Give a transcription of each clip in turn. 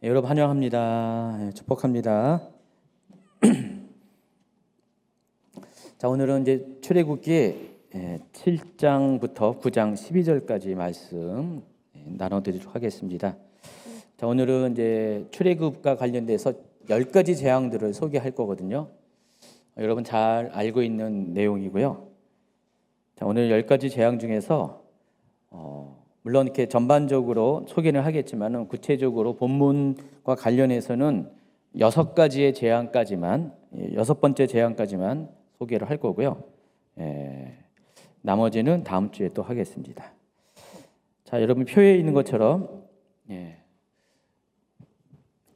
여러분 환영합니다. 축복합니다. 자, 오늘은 이제 출애굽기 7장부터 9장 12절까지 말씀 나눠드리도록 하겠습니다. 자, 오늘은 이제 출애굽과 관련돼서 10가지 재앙들을 소개할 거거든요. 여러분 잘 알고 있는 내용이고요. 자, 오늘 10가지 재앙 중에서 물론 이렇게 전반적으로 소개는 하겠지만 구체적으로 본문과 관련해서는 6가지의 재앙까지만, 6번째 재앙까지만 소개를 할 거고요. 나머지는 다음 주에 또 하겠습니다. 자, 여러분 표에 있는 것처럼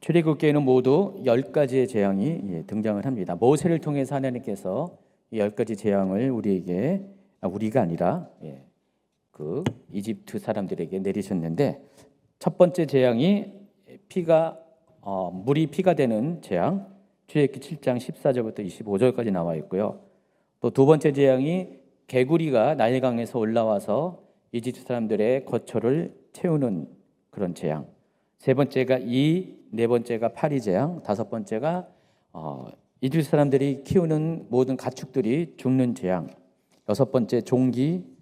출애굽기에는 모두 10가지의 재앙이 등장을 합니다. 모세를 통해서 하나님께서 이 10가지 재앙을 우리가 아니라 그 이집트 사람들에게 내리셨는데, 첫 번째 재앙이 물이 피가 되는 재앙, 출애굽기 7장 14절부터 25절까지 나와 있고요. 또 두 번째 재앙이 개구리가 나일강에서 올라와서 이집트 사람들의 거처를 채우는 그런 재앙, 세 번째가 네 번째가 파리 재앙, 다섯 번째가 이집트 사람들이 키우는 모든 가축들이 죽는 재앙, 여섯 번째 종기,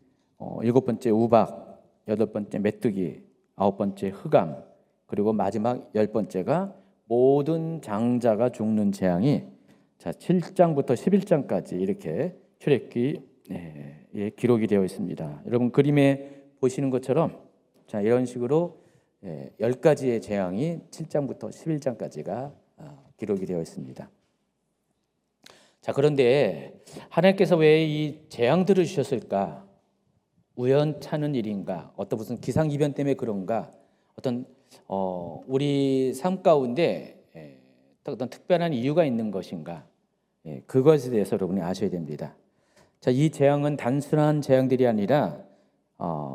일곱 번째 우박, 여덟 번째 메뚜기, 아홉 번째 흑암, 그리고 마지막 10번째가 모든 장자가 죽는 재앙이 7장부터 11장까지 이렇게 출애굽기에 기록이 되어 있습니다. 여러분 그림에 보시는 것처럼 이런 식으로 10가지의 재앙이 7장부터 11장까지가 기록이 되어 있습니다. 자, 그런데 하나님께서 왜 이 재앙들을 주셨을까? 우연찮은 일인가? 어떤 무슨 기상이변 때문에 그런가? 어떤 우리 삶 가운데 어떤 특별한 이유가 있는 것인가? 그것에 대해서 여러분이 아셔야 됩니다. 자, 이 재앙은 단순한 재앙들이 아니라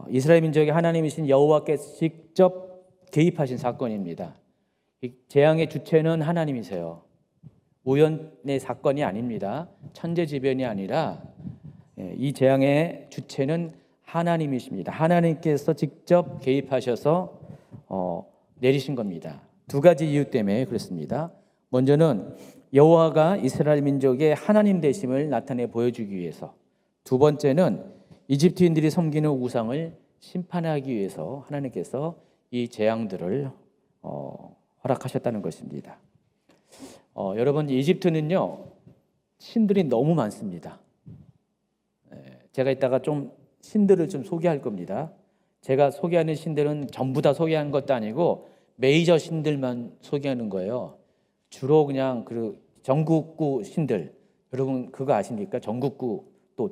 이스라엘 민족의 하나님이신 여호와께서 직접 개입하신 사건입니다. 이 재앙의 주체는 하나님이세요. 우연의 사건이 아닙니다. 천재지변이 아니라 이 재앙의 주체는 하나님이십니다. 하나님께서 직접 개입하셔서 내리신 겁니다. 두 가지 이유 때문에 그렇습니다. 먼저는 여호와가 이스라엘 민족의 하나님 되심을 나타내 보여주기 위해서, 두 번째는 이집트인들이 섬기는 우상을 심판하기 위해서 하나님께서 이 재앙들을 허락하셨다는 것입니다. 여러분, 이집트는요 신들이 너무 많습니다. 제가 이따가 좀 신들을 좀 소개할 겁니다. 제가 소개하는 신들은 전부 다 소개하는 것도 아니고 메이저 신들만 소개하는 거예요. 주로 그냥 그 전국구 신들, 여러분 그거 아십니까? 전국구 또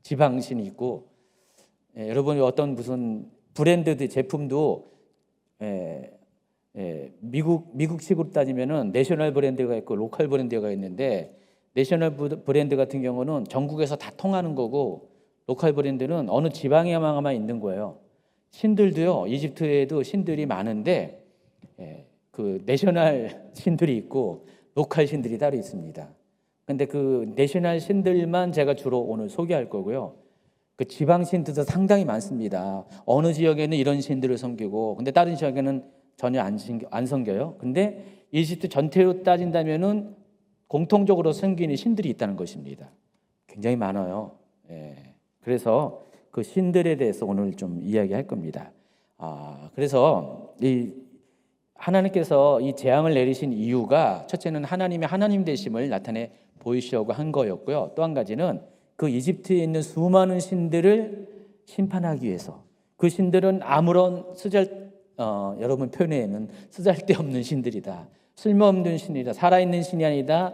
지방신이 있고, 여러분 어떤 무슨 브랜드 제품도 미국식으로 따지면은 내셔널 브랜드가 있고 로컬 브랜드가 있는데, 내셔널 브랜드 같은 경우는 전국에서 다 통하는 거고 로컬 브랜드는 어느 지방에만 있는 거예요. 신들도요, 이집트에도 신들이 많은데 그 내셔널 신들이 있고 로컬 신들이 따로 있습니다. 근데 그 내셔널 신들만 제가 주로 오늘 소개할 거고요. 그 지방 신들도 상당히 많습니다. 어느 지역에는 이런 신들을 섬기고, 근데 다른 지역에는 전혀 안 섬겨요. 근데 이집트 전체로 따진다면은 공통적으로 섬기는 신들이 있다는 것입니다. 굉장히 많아요. 그래서 그 신들에 대해서 오늘 좀 이야기할 겁니다. 그래서 이 하나님께서 이 재앙을 내리신 이유가, 첫째는 하나님의 하나님 되심을 나타내 보이시려고 한 거였고요. 또 한 가지는 그 이집트에 있는 수많은 신들을 심판하기 위해서. 그 신들은 아무런 여러분 표현에는 쓰잘데없는 신들이다, 쓸모없는 신이다, 살아있는 신이 아니다,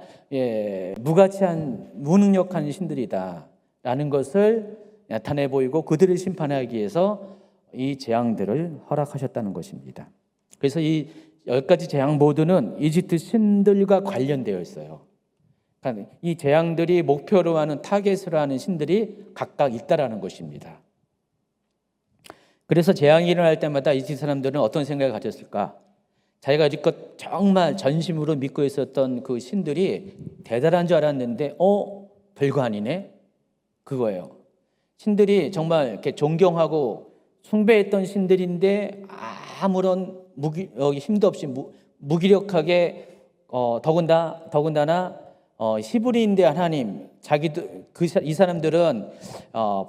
무가치한 무능력한 신들이다 라는 것을 나타내 보이고 그들을 심판하기 위해서 이 재앙들을 허락하셨다는 것입니다. 그래서 이 10가지 재앙 모두는 이집트 신들과 관련되어 있어요. 그러니까 이 재앙들이 목표로 하는 타겟으로 하는 신들이 각각 있다라는 것입니다. 그래서 재앙이 일어날 때마다 이집트 사람들은 어떤 생각을 가졌을까? 자기가 이껏 정말 전심으로 믿고 있었던 그 신들이 대단한 줄 알았는데 별거 아니네? 그거예요. 신들이 정말 이렇게 존경하고 숭배했던 신들인데 아무런 힘도 없이 무기력하게 더군다나 히브리인대 하나님 이 사람들은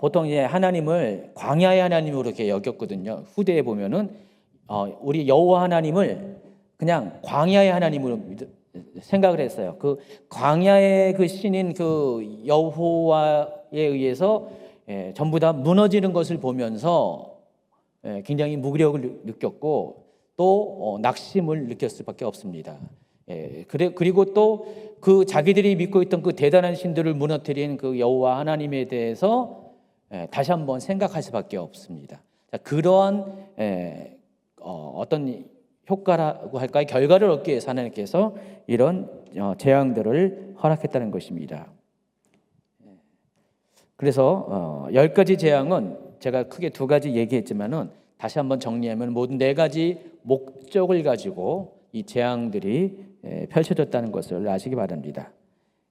보통 이제 하나님을 광야의 하나님으로 이렇게 여겼거든요. 후대에 보면은 우리 여호와 하나님을 그냥 광야의 하나님으로 생각을 했어요. 그 광야의 그 신인 그 여호와에 의해서 전부 다 무너지는 것을 보면서 굉장히 무기력을 느꼈고 또 낙심을 느꼈을 수밖에 없습니다. 그리고 또 그 자기들이 믿고 있던 그 대단한 신들을 무너뜨린 그 여호와 하나님에 대해서 다시 한번 생각할 수밖에 없습니다. 그러한 어떤 효과라고 할까요? 결과를 얻기 위해서 하나님께서 이런 재앙들을 허락했다는 것입니다. 그래서 10가지 재앙은 제가 크게 2가지 얘기했지만은 다시 한번 정리하면 모든 4가지 목적을 가지고 이 재앙들이 펼쳐졌다는 것을 아시기 바랍니다.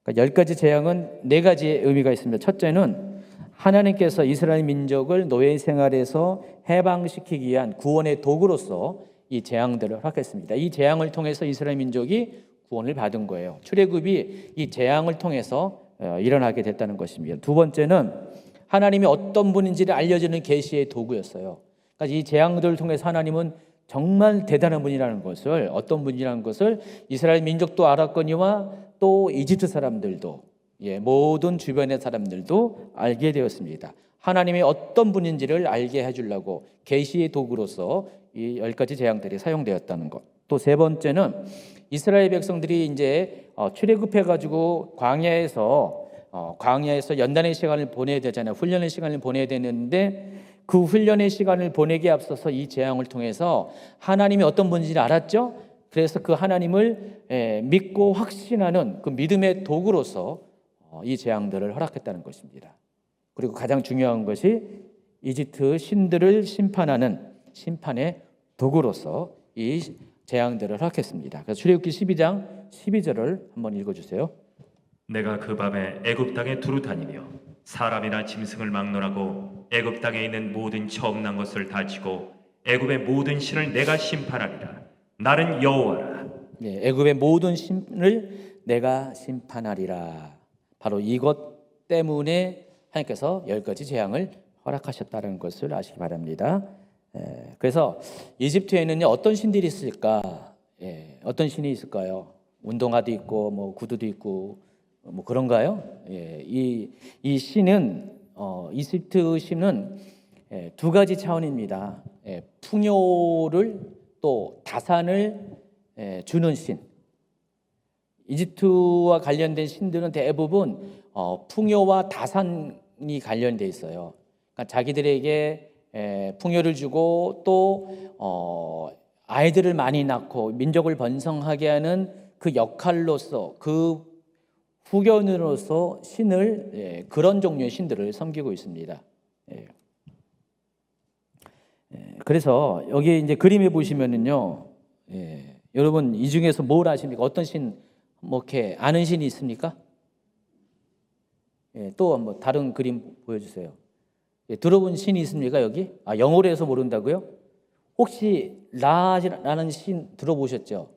그러니까 10가지 재앙은 4가지의 의미가 있습니다. 첫째는 하나님께서 이스라엘 민족을 노예 생활에서 해방시키기 위한 구원의 도구로서 이 재앙들을 허락했습니다. 이 재앙을 통해서 이스라엘 민족이 구원을 받은 거예요. 출애굽이 이 재앙을 통해서 일어나게 됐다는 것입니다. 2번째는 하나님이 어떤 분인지를 알려주는 계시의 도구였어요. 그러니까 이 재앙들을 통해서 하나님은 정말 대단한 분이라는 것을, 어떤 분이라는 것을 이스라엘 민족도 알았거니와 또 이집트 사람들도, 모든 주변의 사람들도 알게 되었습니다. 하나님이 어떤 분인지를 알게 해주려고 계시의 도구로서 이 10가지 재앙들이 사용되었다는 것. 또 3번째는 이스라엘 백성들이 이제 출애굽해가지고 광야에서 연단의 시간을 보내야 되잖아요. 훈련의 시간을 보내야 되는데 그 훈련의 시간을 보내기에 앞서서 이 재앙을 통해서 하나님이 어떤 분인지를 알았죠. 그래서 그 하나님을 믿고 확신하는 그 믿음의 도구로서 이 재앙들을 허락했다는 것입니다. 그리고 가장 중요한 것이 이집트 신들을 심판하는 심판의 도구로서 이 재앙들을 허락했습니다. 그래서 출애굽기 12장 12절을 한번 읽어주세요. 내가 그 밤에 애굽 땅에 두루 다니며 사람이나 짐승을 막론하고 애굽 땅에 있는 모든 처음 난 것을 다치고 애굽의 모든 신을 내가 심판하리라. 나는 여호와라. 애굽의 모든 신을 내가 심판하리라. 바로 이것 때문에 하나님께서 10가지 재앙을 허락하셨다는 것을 아시기 바랍니다. 그래서 이집트에는 어떤 신들이 있을까? 어떤 신이 있을까요? 운동화도 있고 뭐 구두도 있고 뭐 그런가요? 이 신은 이집트 신은 2가지 차원입니다. 풍요를 또 다산을 주는 신. 이집트와 관련된 신들은 대부분 풍요와 다산이 관련돼 있어요. 그러니까 자기들에게 풍요를 주고 또 아이들을 많이 낳고 민족을 번성하게 하는 그 역할로서 그 후견으로서 신을 그런 종류의 신들을 섬기고 있습니다. 그래서 여기 이제 그림에 보시면은요, 여러분 이 중에서 뭘 아십니까? 어떤 신, 뭐 이렇게 아는 신이 있습니까? 또 한번 다른 그림 보여주세요. 들어본 신이 있습니까 여기? 영어로 해서 모른다고요? 혹시 라라는 신 들어보셨죠?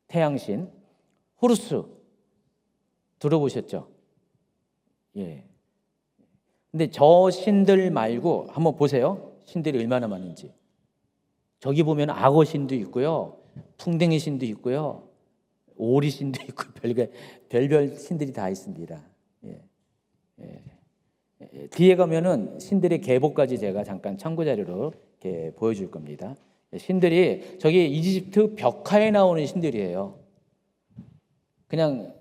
태양신, 호루스 들어보셨죠? 근데 저 신들 말고 한번 보세요. 신들이 얼마나 많은지. 저기 보면 악어 신도 있고요, 풍뎅이 신도 있고요, 오리 신도 있고 별별 신들이 다 있습니다. 뒤에 가면은 신들의 계보까지 제가 잠깐 참고 자료로 이렇게 보여줄 겁니다. 신들이 저기 이집트 벽화에 나오는 신들이에요. 그냥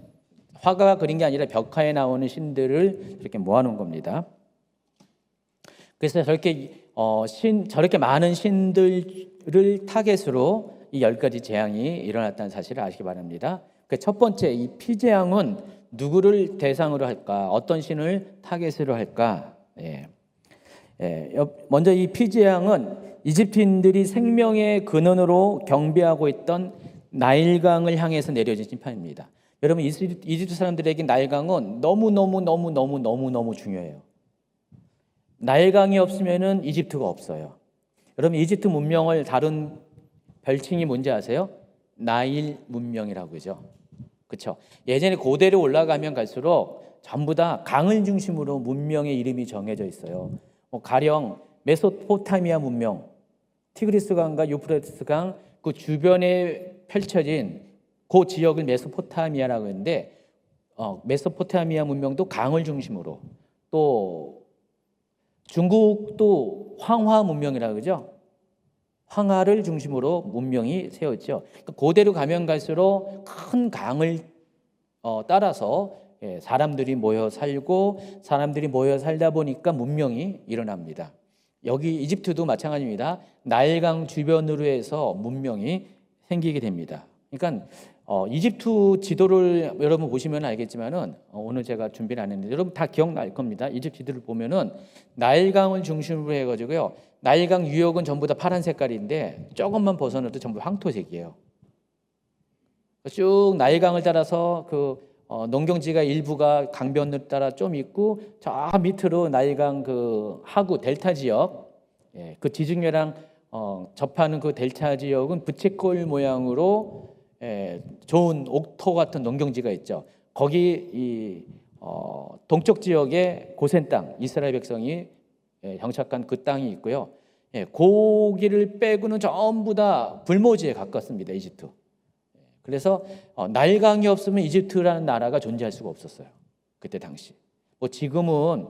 화가가 그린 게 아니라 벽화에 나오는 신들을 이렇게 모아놓은 겁니다. 그래서 저렇게 많은 신들을 타겟으로 이 10가지 재앙이 일어났다는 사실을 아시기 바랍니다. 첫 번째, 이 피재앙은 누구를 대상으로 할까? 어떤 신을 타겟으로 할까? 먼저 이 피재앙은 이집트인들이 생명의 근원으로 경배하고 있던 나일강을 향해서 내려진 심판입니다. 여러분, 이집트 사람들에게 나일강은 너무 중요해요. 나일강이 없으면은 이집트가 없어요. 여러분, 이집트 문명을 다룬 별칭이 뭔지 아세요? 나일 문명이라고 그러죠. 그렇죠. 예전에 고대로 올라가면 갈수록 전부 다 강을 중심으로 문명의 이름이 정해져 있어요. 가령 메소포타미아 문명, 티그리스 강과 유프라테스 강 그 주변에 펼쳐진 그 지역을 메소포타미아라고 하는데 메소포타미아 문명도 강을 중심으로, 또 중국도 황화 문명이라고 그러죠. 황하를 중심으로 문명이 세웠죠. 그러니까 고대로 가면 갈수록 큰 강을 따라서 사람들이 모여 살고, 사람들이 모여 살다 보니까 문명이 일어납니다. 여기 이집트도 마찬가지입니다. 나일강 주변으로 해서 문명이 생기게 됩니다. 그러니까 이집트 지도를 여러분 보시면 알겠지만은 오늘 제가 준비를 안 했는데 여러분 다 기억날 겁니다. 이집트 지도를 보면은 나일강을 중심으로 해가지고요. 나일강 유역은 전부 다 파란 색깔인데 조금만 벗어나도 전부 황토색이에요. 쭉 나일강을 따라서 농경지가 일부가 강변을 따라 좀 있고, 저 밑으로 나일강 그 하구 델타 지역, 그 지중해랑 접하는 그 델타 지역은 부채꼴 모양으로 좋은 옥토 같은 농경지가 있죠. 거기 이 동쪽 지역에 고센 땅, 이스라엘 백성이 정착한 그 땅이 있고요. 고기를 빼고는 전부 다 불모지에 가깝습니다. 이집트. 그래서 나일강이 없으면 이집트라는 나라가 존재할 수가 없었어요. 그때 당시. 뭐 지금은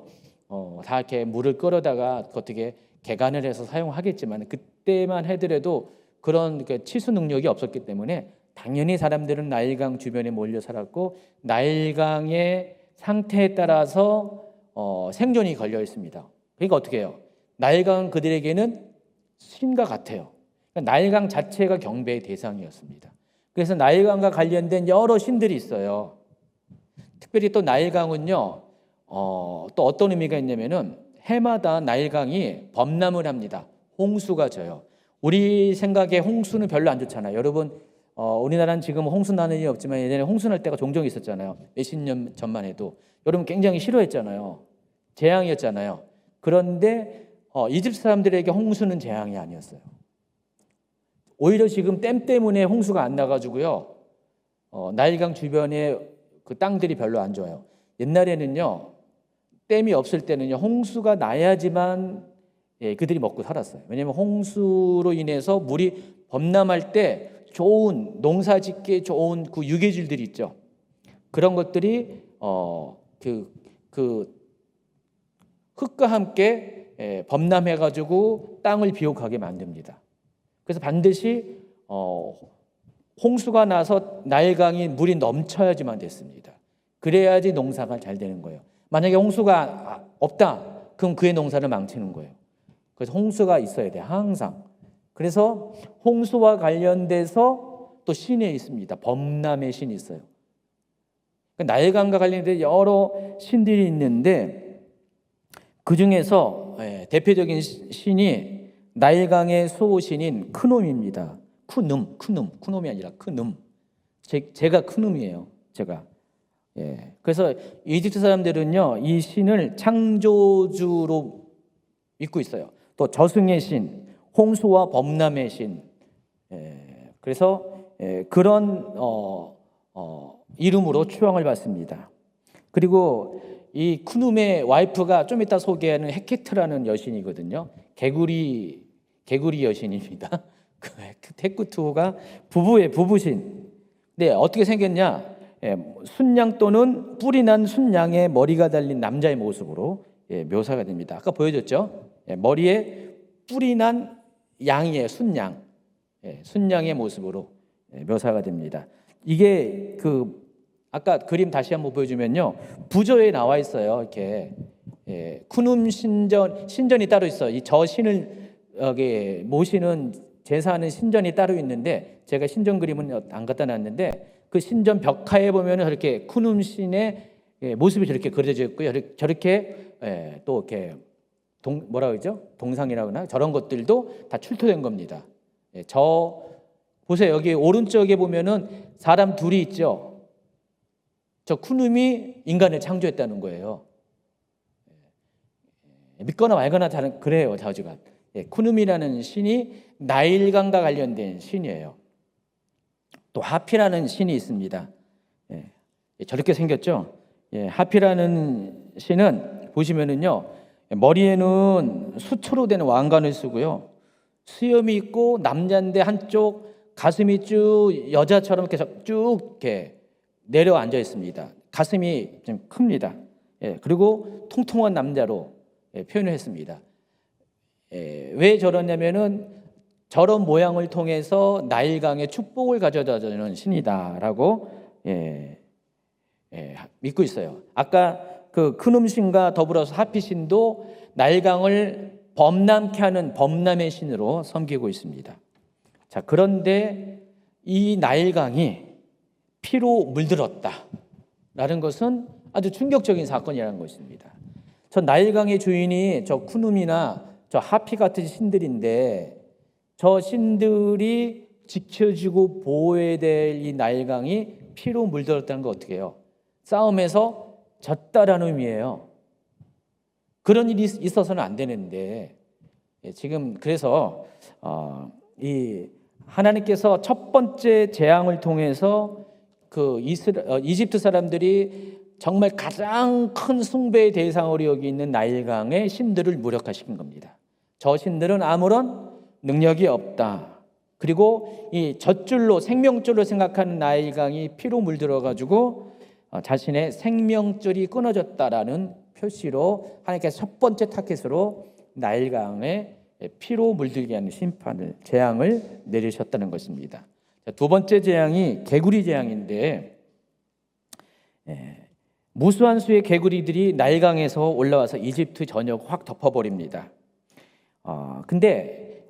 다 이렇게 물을 끌어다가 어떻게 개간을 해서 사용하겠지만, 그때만 하더라도 그런 치수 능력이 없었기 때문에 당연히 사람들은 나일강 주변에 몰려 살았고, 나일강의 상태에 따라서 생존이 걸려 있습니다. 그러니까 어떻게 해요? 나일강은 그들에게는 신과 같아요. 그러니까 나일강 자체가 경배의 대상이었습니다. 그래서 나일강과 관련된 여러 신들이 있어요. 특별히 또 나일강은요, 또 어떤 의미가 있냐면은 해마다 나일강이 범람을 합니다. 홍수가 져요. 우리 생각에 홍수는 별로 안 좋잖아요. 여러분, 우리나라는 지금 홍수 나는 일이 없지만 예전에 홍수 날 때가 종종 있었잖아요. 몇십 년 전만 해도. 여러분 굉장히 싫어했잖아요. 재앙이었잖아요. 그런데 이집트 사람들에게 홍수는 재앙이 아니었어요. 오히려 지금 댐 때문에 홍수가 안 나가지고요, 나일강 주변에 그 땅들이 별로 안 좋아요. 옛날에는요, 댐이 없을 때는요, 홍수가 나야지만 그들이 먹고 살았어요. 왜냐하면 홍수로 인해서 물이 범람할 때 좋은 농사짓기에 좋은 그 유기질들이 있죠. 그런 것들이 그 흙과 함께 범람해가지고 땅을 비옥하게 만듭니다. 그래서 반드시 홍수가 나서 나일강이 물이 넘쳐야지만 됐습니다. 그래야지 농사가 잘 되는 거예요. 만약에 홍수가 없다, 그럼 그의 농사를 망치는 거예요. 그래서 홍수가 있어야 돼요, 항상. 그래서 홍수와 관련돼서 또 신이 있습니다. 범람의 신이 있어요. 나일강과 관련된 여러 신들이 있는데 그 중에서 대표적인 신이 나일강의 수호신인 크눔입니다. 크눔이 아니라 크눔. 제가 크눔이에요. 제가. 그래서 이집트 사람들은요, 이 신을 창조주로 믿고 있어요. 또 저승의 신, 홍수와 범람의 신. 그래서 그런 이름으로 추앙을 받습니다. 그리고 이 크눔의 와이프가 좀 이따 소개하는 헤케트라는 여신이거든요. 개구리 여신입니다. 헤크투가 부부신. 네, 어떻게 생겼냐? 순양 또는 뿔이 난 순양의 머리가 달린 남자의 모습으로 묘사가 됩니다. 아까 보여줬죠? 머리에 뿔이 난 양이에요. 순양의 모습으로 묘사가 됩니다. 이게 아까 그림 다시 한번 보여주면요, 부조에 나와 있어요. 이렇게 쿠눔 신전이 따로 있어. 저 신을 여기 모시는 제사하는 신전이 따로 있는데, 제가 신전 그림은 안 갖다 놨는데 그 신전 벽화에 보면은 저렇게 쿠눔 신의 모습이 저렇게 그려져 있고요. 저렇게 또 이렇게 뭐라 그러죠? 동상이라고 하나? 저런 것들도 다 출토된 겁니다. 보세요. 여기 오른쪽에 보면은 사람 둘이 있죠. 저 쿠눔이 인간을 창조했다는 거예요. 믿거나 말거나 그래요, 자주가. 쿠눔이라는 신이 나일강과 관련된 신이에요. 또 하피라는 신이 있습니다. 저렇게 생겼죠. 하피라는 신은 보시면은요, 머리에는 수초로 된 왕관을 쓰고요, 수염이 있고 남자인데 한쪽 가슴이 쭉 여자처럼 이렇게 쭉 이렇게 내려앉아 있습니다. 가슴이 좀 큽니다. 그리고 통통한 남자로 표현을 했습니다. 왜 저러냐면은 저런 모양을 통해서 나일강의 축복을 가져다주는 신이다라고 믿고 있어요. 아까 그 큰 신과 더불어서 하피 신도 나일강을 범람케 하는 범람의 신으로 섬기고 있습니다. 자, 그런데 이 나일강이 피로 물들었다라는 것은 아주 충격적인 사건이라는 것입니다. 저 나일강의 주인이 저 쿠눔이나 저 하피 같은 신들인데, 저 신들이 지켜주고 보호해야 될 이 나일강이 피로 물들었다는 거 어떻게 해요? 싸움에서 졌다라는 의미예요. 그런 일이 있어서는 안 되는데, 지금 그래서 이 하나님께서 첫 번째 재앙을 통해서 그 이집트 사람들이 정말 가장 큰 숭배의 대상으로 여기 있는 나일강의 신들을 무력화시킨 겁니다. 저 신들은 아무런 능력이 없다. 그리고 이 젖줄로 생명줄로 생각하는 나일강이 피로 물들어 가지고 자신의 생명줄이 끊어졌다라는 표시로 하나님께서 첫 번째 타겟으로 나일강의 피로 물들게 하는 심판을, 재앙을 내리셨다는 것입니다. 두 번째 재앙이 개구리 재앙인데, 무수한 수의 개구리들이 나일강에서 올라와서 이집트 전역을 확 덮어버립니다. 근데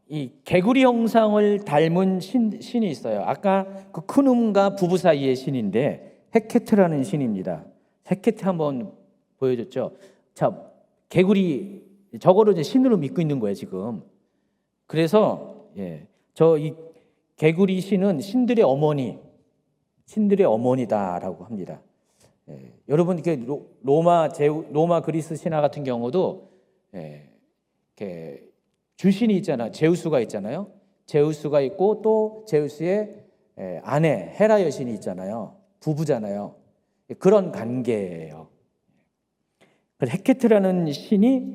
이 개구리 형상을 닮은 신이 있어요. 아까 그 쿠눔과 부부 사이의 신인데 헤케트라는 신입니다. 헤케트 한번 보여줬죠. 자, 개구리 저거를 이제 신으로 믿고 있는 거예요 지금. 그래서 저 이 개구리 신은 신들의 어머니다라고 합니다. 여러분 이렇게 로마 그리스 신화 같은 경우도 이렇게 주신이 있잖아요. 제우스가 있잖아요. 제우스가 있고 또 제우스의 아내 헤라 여신이 있잖아요. 부부잖아요. 그런 관계예요. 헤케트라는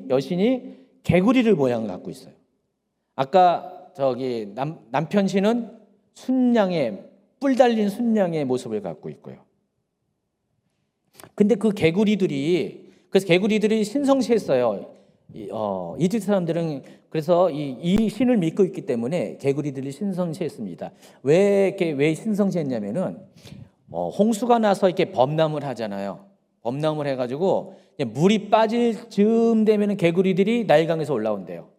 여신이 개구리를 모양을 갖고 있어요. 아까 저기 남편 신은 뿔 달린 순양의 모습을 갖고 있고요. 근데 그래서 개구리들이 신성시했어요. 이집트 사람들은 그래서 이 신을 믿고 있기 때문에 개구리들이 신성시했습니다. 왜 신성시했냐면은 홍수가 나서 이렇게 범람을 하잖아요. 범람을 해가지고 물이 빠질 즈음 되면은 개구리들이 나일강에서 올라온대요.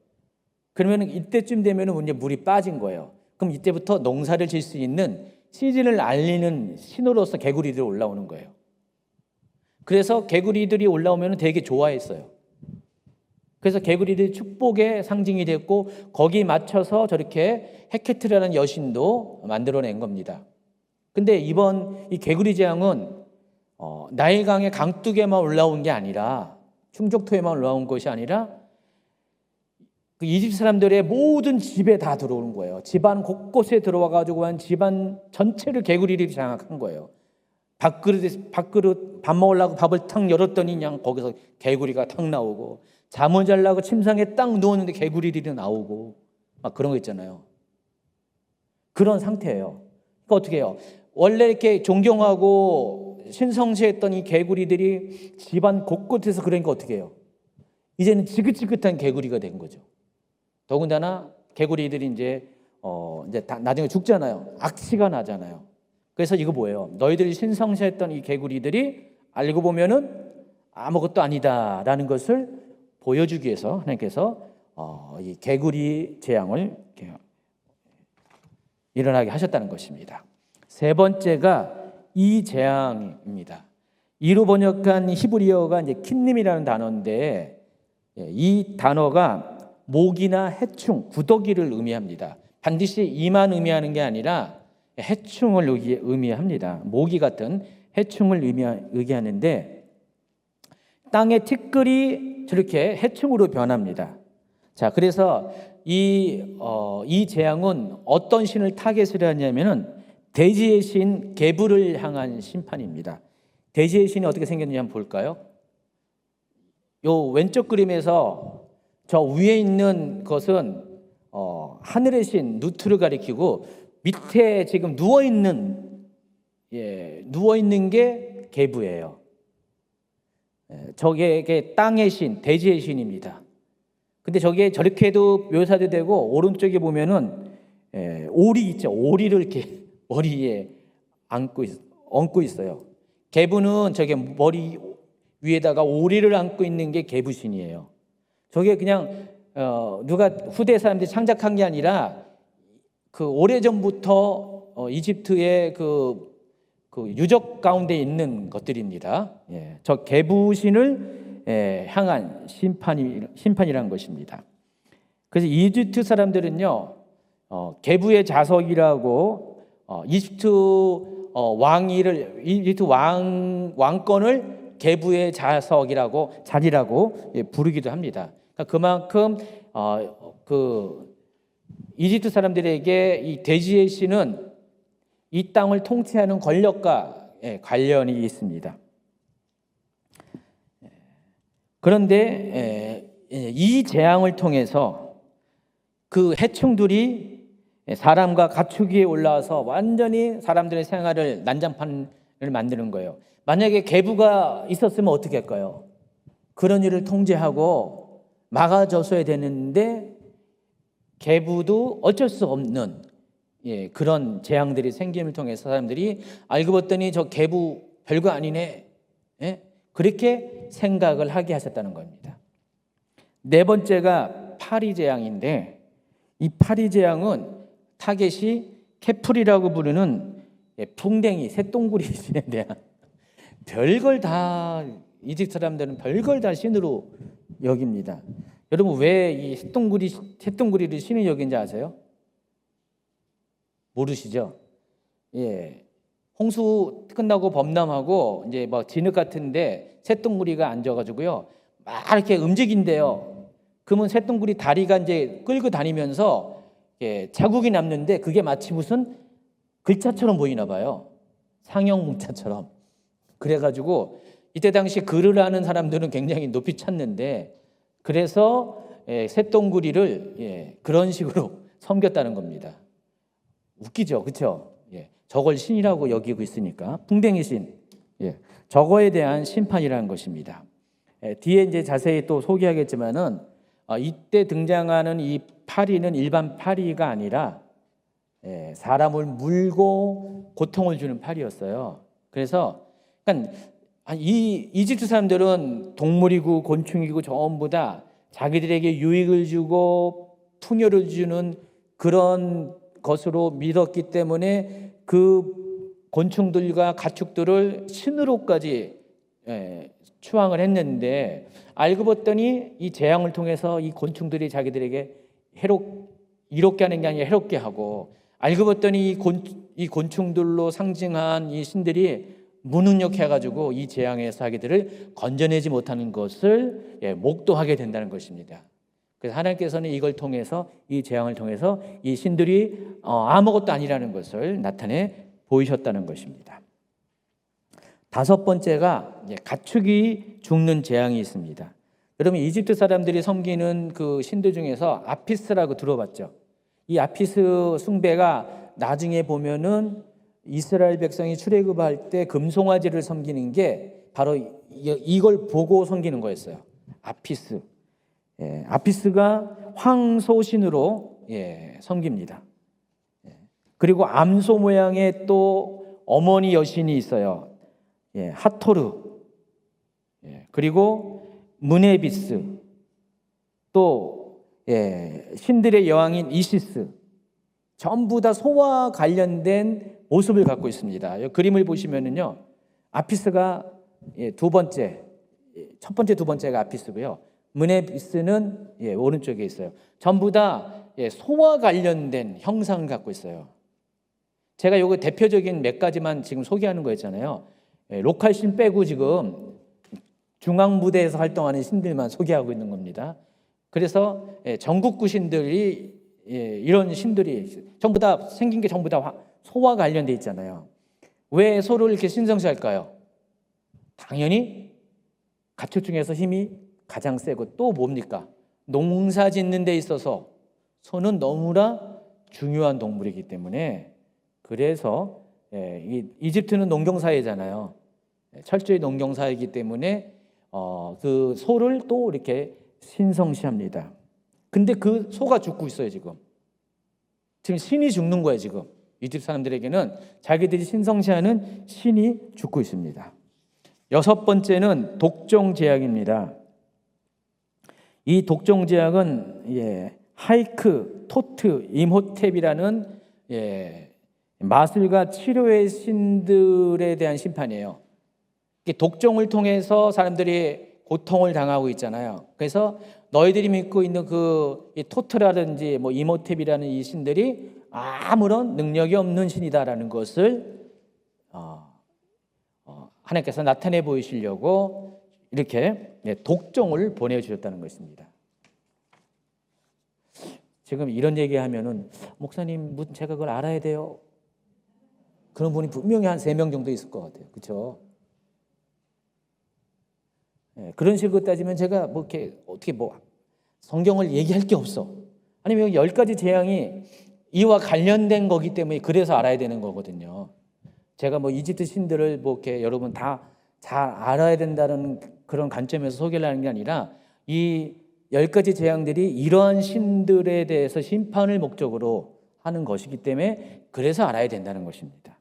그러면 이때쯤 되면은 이제 물이 빠진 거예요. 그럼 이때부터 농사를 질 수 있는 시즌을 알리는 신호로서 개구리들이 올라오는 거예요. 그래서 개구리들이 올라오면 되게 좋아했어요. 그래서 개구리들이 축복의 상징이 됐고 거기에 맞춰서 저렇게 헤케트라는 여신도 만들어낸 겁니다. 근데 이번 이 개구리 재앙은 나일강의 강둑에만 올라온 게 아니라, 충족토에만 올라온 것이 아니라 그 이집트 사람들의 모든 집에 다 들어오는 거예요. 집안 곳곳에 들어와 가지고 한 집안 전체를 개구리들이 장악한 거예요. 밥그릇 밥 먹으려고 밥을 탁 열었더니 그냥 거기서 개구리가 탁 나오고, 잠을 자려고 침상에 딱 누웠는데 개구리들이 나오고 막 그런 거 있잖아요. 그런 상태예요. 그러니까 어떻게 해요? 원래 이렇게 존경하고 신성시했던 이 개구리들이 집안 곳곳에서, 그러니까 어떻게 해요? 이제는 지긋지긋한 개구리가 된 거죠. 더군다나 개구리들이 이제 나중에 죽잖아요. 악취가 나잖아요. 그래서 이거 뭐예요? 너희들이 신성시했던 이 개구리들이 알고 보면은 아무것도 아니다라는 것을 보여주기 위해서 하나님께서 이 개구리 재앙을 일어나게 하셨다는 것입니다. 세 번째가 이 재앙입니다. 이로 번역한 히브리어가 이제 킨님이라는 단어인데, 이 단어가 모기나 해충, 구더기를 의미합니다. 반드시 이만 의미하는 게 아니라 해충을 의미합니다. 모기 같은 해충을 의미하는데, 땅의 티끌이 저렇게 해충으로 변합니다. 자, 그래서 이 재앙은 어떤 신을 타겟으로 하냐면은 대지의 신 게부를 향한 심판입니다. 대지의 신이 어떻게 생겼는지 한번 볼까요? 요 왼쪽 그림에서 저 위에 있는 것은 하늘의 신 누트를 가리키고 밑에 지금 누워 있는 게 게부예요. 저게 땅의 신, 대지의 신입니다. 근데 저게 저렇게도 묘사도 되고 오른쪽에 보면은 오리 있죠. 오리를 이렇게 머리에 얹고 있어요. 게부는 저게 머리 위에다가 오리를 안고 있는 게 게부신이에요. 저게 그냥 누가 후대 사람들이 창작한 게 아니라 그 오래전부터 이집트의 그 유적 가운데 있는 것들입니다. 저 게부신을 향한 심판이라는 것입니다. 그래서 이집트 사람들은요, 게부의 자석이라고 이집트 왕권을 게부의 자리라고 부르기도 합니다. 그러니까 그만큼 그 이집트 사람들에게 이 대지의 신은 이 땅을 통치하는 권력과 관련이 있습니다. 그런데 이 재앙을 통해서 그 해충들이 사람과 가축 위에 올라와서 완전히 사람들의 생활을 난장판을 만드는 거예요. 만약에 게부가 있었으면 어떻게 할까요? 그런 일을 통제하고 막아줬어야 되는데 게부도 어쩔 수 없는 그런 재앙들이 생김을 통해서 사람들이 알고 봤더니 저 게부 별거 아니네, 그렇게 생각을 하게 하셨다는 겁니다. 네 번째가 파리 재앙인데, 이 파리 재앙은 타겟이 케풀이라고 부르는 풍뎅이, 새똥구리 신에 대한 별걸 다, 이집트 사람들은 별걸 다 신으로 여깁니다. 여러분, 왜 이 새똥구리를 신이 여긴지 아세요? 모르시죠? 홍수 끝나고 범람하고 이제 막 진흙 같은데 새똥구리가 앉아가지고요, 막 이렇게 움직인대요. 그러면 새똥구리 다리가 이제 끌고 다니면서 자국이 남는데 그게 마치 무슨 글자처럼 보이나 봐요. 상형 문자처럼. 그래가지고 이때 당시 글을 하는 사람들은 굉장히 높이 쳤는데, 그래서 새똥구리를 그런 식으로 섬겼다는 겁니다. 웃기죠, 그렇죠? 저걸 신이라고 여기고 있으니까 풍뎅이 신, 저거에 대한 심판이라는 것입니다. 뒤에 이제 자세히 또 소개하겠지만은 이때 등장하는 이 파리는 일반 파리가 아니라 사람을 물고 고통을 주는 파리였어요. 그래서 그러니까 이 이집트 사람들은 동물이고 곤충이고 전부 다 자기들에게 유익을 주고 풍요를 주는 그런 것으로 믿었기 때문에 그 곤충들과 가축들을 신으로까지 추앙을 했는데, 알고 봤더니 이 재앙을 통해서 이 곤충들이 자기들에게 이롭게 하는 게 아니라 해롭게 하고, 알고 봤더니 이 곤충들로 상징한 이 신들이 무능력해가지고 이 재앙에서 자기들을 건져내지 못하는 것을 목도하게 된다는 것입니다. 그래서 하나님께서는 이걸 통해서, 이 재앙을 통해서 이 신들이 아무것도 아니라는 것을 나타내 보이셨다는 것입니다. 다섯 번째가 가축이 죽는 재앙이 있습니다. 여러분, 이집트 사람들이 섬기는 그 신들 중에서 아피스라고 들어봤죠? 이 아피스 숭배가 나중에 보면은 이스라엘 백성이 출애굽할 때 금송아지를 섬기는 게 바로 이걸 보고 섬기는 거였어요. 아피스. 아피스가 황소신으로 섬깁니다. 그리고 암소 모양의 또 어머니 여신이 있어요. 하토르. 그리고 무네비스. 또 신들의 여왕인 이시스. 전부 다 소와 관련된 모습을 갖고 있습니다. 그림을 보시면은요, 아피스가 첫 번째, 두 번째가 아피스고요. 무네비스는 오른쪽에 있어요. 전부 다 소와 관련된 형상을 갖고 있어요. 제가 요거 대표적인 몇 가지만 지금 소개하는 거였잖아요. 로컬 신 빼고 지금 중앙 무대에서 활동하는 신들만 소개하고 있는 겁니다. 그래서 전국구 신들이 이런 신들이 전부 다 생긴 게 전부 다 소와 관련돼 있잖아요. 왜 소를 이렇게 신성시할까요? 당연히 가축 중에서 힘이 가장 세고 또 뭡니까? 농사 짓는 데 있어서 소는 너무나 중요한 동물이기 때문에 그래서 이집트는 농경사회잖아요. 철저히 농경사회이기 때문에 그 소를 또 이렇게 신성시합니다. 근데 그 소가 죽고 있어요. 지금 신이 죽는 거예요. 지금 이집트 사람들에게는 자기들이 신성시하는 신이 죽고 있습니다. 여섯 번째는 독종 제약입니다. 이 독종 제약은 하이크, 토트, 임호텝이라는 마술과 치료의 신들에 대한 심판이에요. 독종을 통해서 사람들이 고통을 당하고 있잖아요. 그래서 너희들이 믿고 있는 이 토트라든지 뭐 이모텝이라는 이 신들이 아무런 능력이 없는 신이다라는 것을 하나님께서 나타내 보이시려고 이렇게 독종을 보내주셨다는 것입니다. 지금 이런 얘기하면은 목사님 무슨 제가 그걸 알아야 돼요? 그런 분이 분명히 한 3명 정도 있을 것 같아요. 그렇죠? 그런 식으로 따지면 제가 뭐 이렇게 어떻게 뭐 성경을 얘기할 게 없어. 아니면 10가지 재앙이 이와 관련된 거기 때문에 그래서 알아야 되는 거거든요. 제가 뭐 이집트 신들을 뭐 이렇게 여러분 다 잘 알아야 된다는 그런 관점에서 소개를 하는 게 아니라 이 10가지 재앙들이 이러한 신들에 대해서 심판을 목적으로 하는 것이기 때문에 그래서 알아야 된다는 것입니다.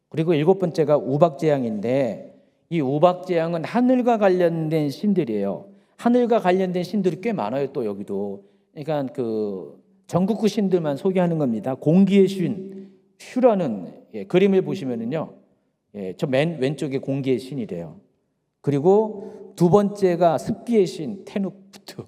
그리고 7번째가 우박재앙인데 이 우박재앙은 하늘과 관련된 신들이에요. 하늘과 관련된 신들이 꽤 많아요. 또 여기도 그러니까 그 전국구 신들만 소개하는 겁니다. 공기의 신, 슈라는 그림을 보시면은요, 저 맨 왼쪽에 공기의 신이래요. 그리고 두 번째가 습기의 신, 테누프트.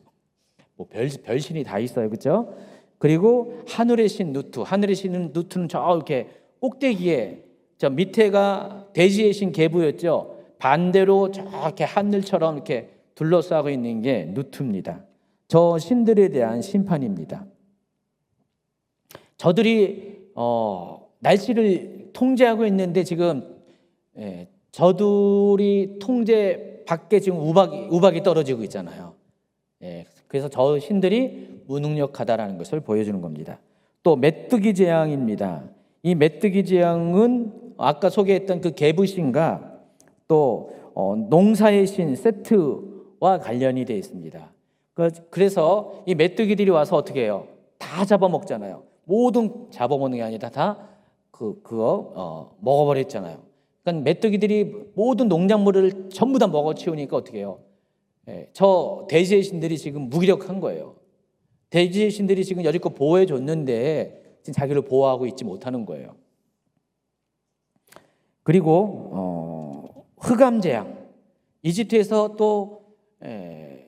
뭐 별신이 다 있어요, 그렇죠? 그리고 하늘의 신 누투. 하늘의 신 누투는 저 이렇게 꼭대기에 저 밑에가 대지의 신 게부였죠. 반대로 저렇게 하늘처럼 이렇게 둘러싸고 있는 게 누투입니다. 저 신들에 대한 심판입니다. 저들이 날씨를 통제하고 있는데 지금 저들이 통제 밖에 지금 우박이 떨어지고 있잖아요. 그래서 저 신들이 무능력하다라는 것을 보여주는 겁니다. 또 메뚜기 재앙입니다. 이 메뚜기 재앙은 아까 소개했던 그 게부신과 또 농사의 신 세트와 관련이 되어 있습니다. 그래서 이 메뚜기들이 와서 어떻게 해요? 다 잡아먹잖아요. 모든 잡아먹는 게 아니라 다 그거 먹어버렸잖아요. 그러니까 메뚜기들이 모든 농작물을 전부 다 먹어치우니까 어떻게 해요? 저 대지의 신들이 지금 무기력한 거예요. 대지의 신들이 지금 여지껏 보호해 줬는데 지금 자기를 보호하고 있지 못하는 거예요. 그리고 흑암재앙. 이집트에서 또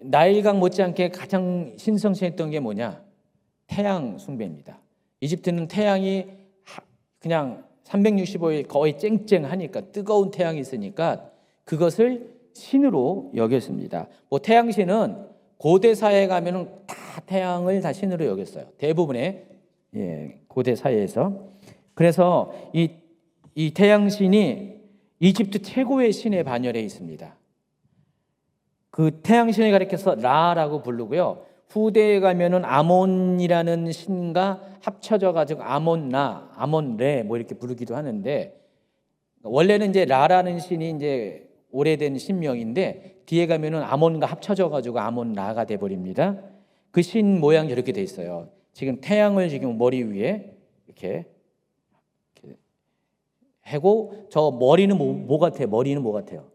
나일강 못지않게 가장 신성시했던 게 뭐냐? 태양 숭배입니다. 이집트는 태양이 그냥 365일 거의 쨍쨍하니까 뜨거운 태양이 있으니까 그것을 신으로 여겼습니다. 뭐 태양신은 고대 사회에 가면은 다 태양을 다 신으로 여겼어요. 대부분의 고대 사회에서. 그래서 이 태양신이 이집트 최고의 신의 반열에 있습니다. 그 태양신을 가리켜서 라라고 부르고요. 후대에 가면은 아몬이라는 신과 합쳐져 가지고 아몬라, 아몬레 뭐 이렇게 부르기도 하는데 원래는 이제 라라는 신이 이제 오래된 신명인데 뒤에 가면은 아몬과 합쳐져 가지고 아몬라가 돼 버립니다. 그 신 모양이 이렇게 돼 있어요. 지금 태양을 지금 머리 위에 이렇게 하고 저 머리는 뭐 같아요? 머리는 뭐 같아요?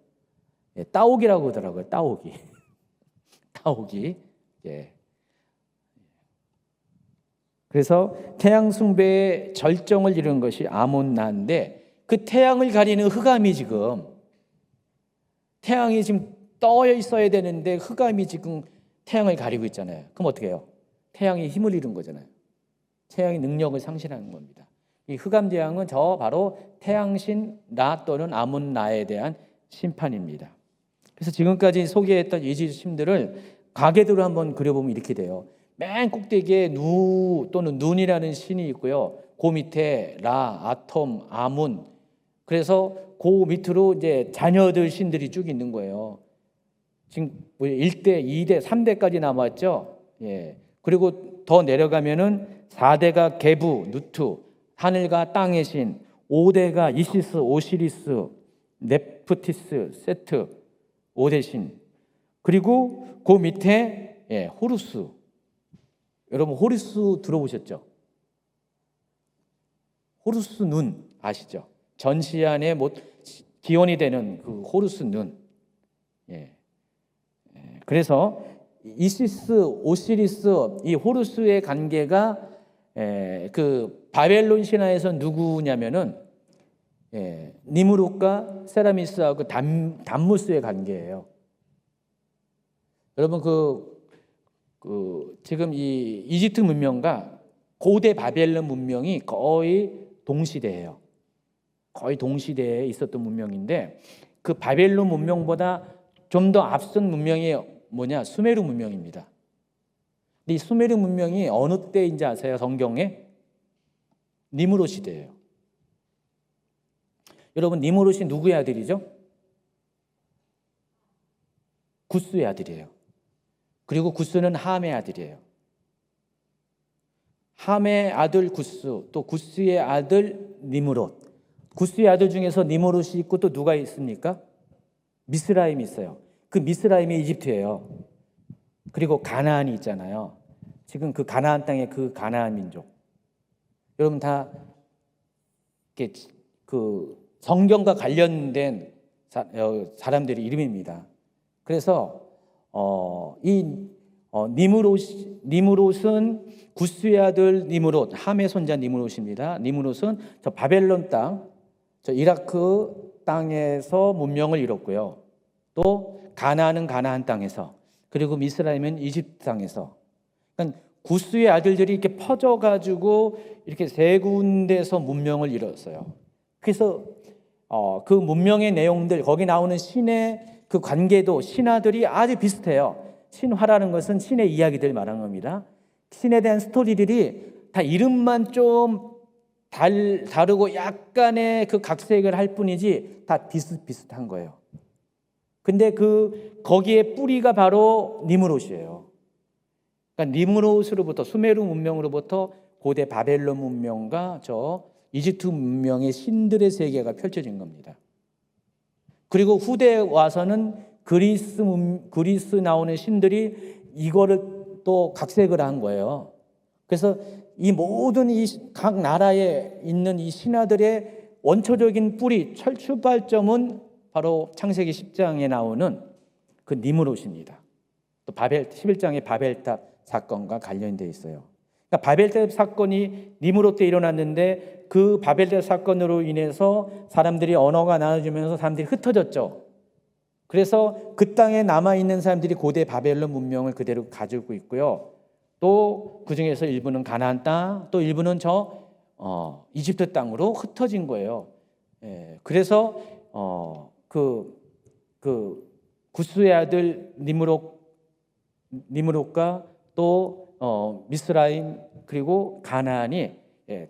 따오기라고 하더라고요. 따오기. 따오기. 그래서 태양 숭배의 절정을 이룬 것이 아몬나인데 그 태양을 가리는 흑암이 지금 태양이 지금 떠 있어야 되는데 흑암이 지금 태양을 가리고 있잖아요. 그럼 어떻게 해요? 태양이 힘을 잃은 거잖아요. 태양이 능력을 상실하는 겁니다. 이 흑암 재앙은 저 바로 태양신 라 또는 아몬나에 대한 심판입니다. 그래서 지금까지 소개했던 이집트 신들을 가계도를 한번 그려보면 이렇게 돼요. 맨 꼭대기에 누 또는 눈이라는 신이 있고요. 그 밑에 라, 아톰, 아문. 그래서 그 밑으로 이제 자녀들 신들이 쭉 있는 거예요. 지금 1대, 2대, 3대까지 남았죠. 예. 그리고 더 내려가면은 4대가 게부, 누투, 하늘과 땅의 신, 5대가 이시스, 오시리스, 네프티스, 세트, 5대 신. 그리고 그 밑에 호루스. 여러분 호루스 들어보셨죠? 호루스 눈 아시죠? 전시안의 뭐 기원이 되는 그 호루스 눈. 그래서 이시스, 오시리스, 이 호루스의 관계가 그 바벨론 신화에서 누구냐면은 니무롯과 세라미스하고 담무스의 관계예요. 여러분 지금 이 이집트 문명과 고대 바벨론 문명이 거의 동시대예요. 거의 동시대에 있었던 문명인데 그 바벨론 문명보다 좀 더 앞선 문명이 뭐냐? 수메르 문명입니다. 근데 이 수메르 문명이 어느 때인지 아세요? 성경에? 니무롯 시대예요. 여러분 니무롯이 누구의 아들이죠? 구스의 아들이에요. 그리고 구스는 함의 아들이에요. 함의 아들 구스, 또 구스의 아들 니무롯. 구스의 아들 중에서 니무롯이 있고 또 누가 있습니까? 미스라임이 있어요. 그 미스라임이 이집트예요. 그리고 가나안이 있잖아요. 지금 그 가나안 땅의 그 가나안 민족. 여러분 다 그 성경과 관련된 사람들의 이름입니다. 그래서 니무롯은 구스의 아들 니무롯, 함의 손자 니무롯입니다. 니무롯은 저 바벨론 땅, 저 이라크 땅에서 문명을 이뤘고요. 또 가나안은 가나안 땅에서, 그리고 미스라임은 이집트 땅에서. 그러니까 구스의 아들들이 이렇게 퍼져가지고 이렇게 세 군데서 문명을 이뤘어요. 그래서 그 문명의 내용들, 거기 나오는 신의 그 관계도 신화들이 아주 비슷해요. 신화라는 것은 신의 이야기들 말하는 겁니다. 신에 대한 스토리들이 다 이름만 좀 다르고 약간의 그 각색을 할 뿐이지 다 비슷비슷한 거예요. 근데 거기에 뿌리가 바로 니무롯이에요. 그러니까 니무롯으로부터 수메르 문명으로부터 고대 바벨론 문명과 저 이집트 문명의 신들의 세계가 펼쳐진 겁니다. 그리고 후대에 와서는 그리스 나오는 신들이 이거를 또 각색을 한 거예요. 그래서 이 모든 각 나라에 있는 이 신화들의 원초적인 뿌리, 출발점은 바로 창세기 10장에 나오는 그 니무롯입니다. 또 11장의 바벨탑 사건과 관련되어 있어요. 그러니까 바벨탑 사건이 니무롯 때 일어났는데 그 바벨탑 사건으로 인해서 사람들이 언어가 나눠지면서 사람들이 흩어졌죠. 그래서 그 땅에 남아있는 사람들이 고대 바벨론 문명을 그대로 가지고 있고요. 또 그중에서 일부는 가나안 땅, 또 일부는 이집트 땅으로 흩어진 거예요. 그래서 구스의 아들 니무롯과 또 미스라임 그리고 가나안이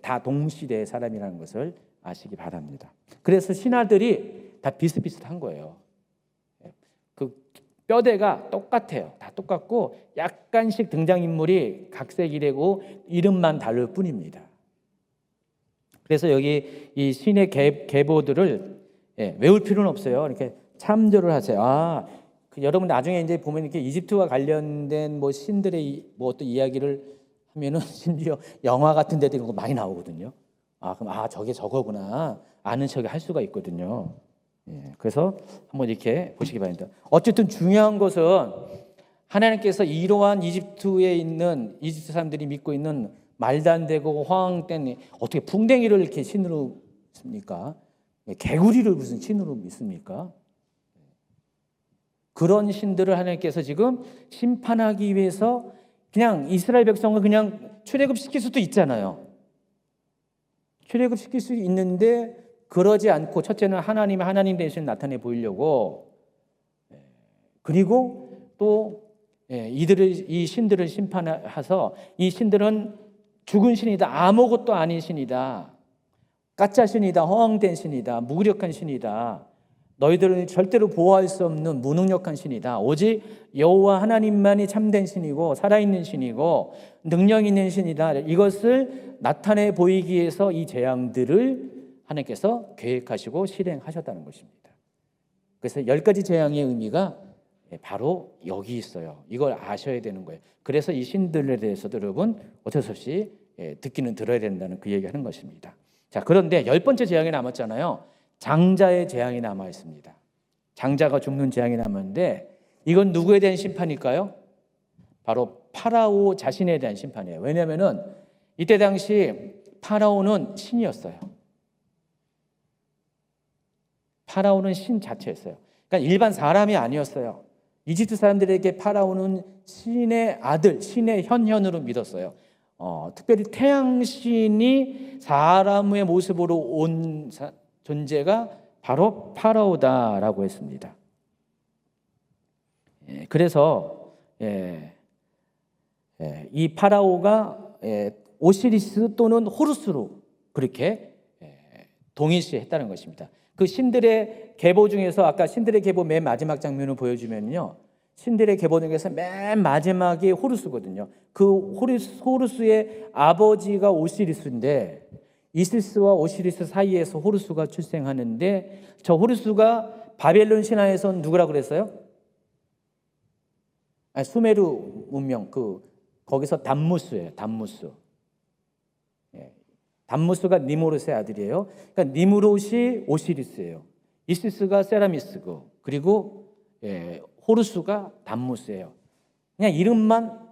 다 동시대의 사람이라는 것을 아시기 바랍니다. 그래서 신화들이 다 비슷비슷한 거예요. 그 뼈대가 똑같아요. 다 똑같고 약간씩 등장인물이 각색이 되고 이름만 다를 뿐입니다. 그래서 여기 이 신의 계보들을 외울 필요는 없어요. 이렇게 참조를 하세요. 여러분 나중에 이제 보면 이렇게 이집트와 관련된 뭐 신들의 뭐 어떤 이야기를 하면은 심지어 영화 같은 데도 이런 거 많이 나오거든요. 그럼 저게 저거구나 아는 척을 할 수가 있거든요. 그래서 한번 이렇게 보시기 바랍니다. 어쨌든 중요한 것은 하나님께서 이러한 이집트에 있는 이집트 사람들이 믿고 있는 말도 안 되고 허황된 어떻게 풍뎅이를 이렇게 신으로 믿습니까? 개구리를 무슨 신으로 믿습니까? 그런 신들을 하나님께서 지금 심판하기 위해서 그냥 이스라엘 백성을 그냥 출애굽시킬 수도 있잖아요. 출애굽시킬 수 있는데 그러지 않고 첫째는 하나님의 하나님 대신 나타내 보이려고, 그리고 또 이 신들을 심판해서 이 신들은 죽은 신이다, 아무것도 아닌 신이다, 가짜 신이다, 허황된 신이다, 무력한 신이다, 너희들을 절대로 보호할 수 없는 무능력한 신이다, 오직 여호와 하나님만이 참된 신이고 살아있는 신이고 능력 있는 신이다, 이것을 나타내 보이기 위해서 이 재앙들을 하나님께서 계획하시고 실행하셨다는 것입니다. 그래서 10가지 재앙의 의미가 바로 여기 있어요. 이걸 아셔야 되는 거예요. 그래서 이 신들에 대해서도 여러분 어쩔 수 없이 듣기는 들어야 된다는 그 얘기하는 것입니다. 자, 그런데 10번째 재앙이 남았잖아요. 장자의 재앙이 남아 있습니다. 장자가 죽는 재앙이 남았는데 이건 누구에 대한 심판일까요? 바로 파라오 자신에 대한 심판이에요. 왜냐하면은 이때 당시 파라오는 신이었어요. 파라오는 신 자체였어요. 그러니까 일반 사람이 아니었어요. 이집트 사람들에게 파라오는 신의 아들, 신의 현현으로 믿었어요. 특별히 태양신이 사람의 모습으로 온 존재가 바로 파라오다라고 했습니다. 그래서 이 파라오가 오시리스 또는 호루스로 그렇게 동일시했다는 것입니다. 그 신들의 계보 중에서 아까 신들의 계보 맨 마지막 장면을 보여주면요, 신들의 계보 중에서 맨 마지막이 호루스거든요. 그 호루스의 아버지가 오시리스인데 이시스와 오시리스 사이에서 호루스가 출생하는데 저 호루스가 바벨론 신화에서 누구라고 그랬어요? 수메르 문명 거기서 담무스예요. 담무스. 담무스가 니무롯의 아들이에요. 그러니까 니무롯이 오시리스예요. 이시스가 세라미스고 그리고 호루스가 담무스예요. 그냥 이름만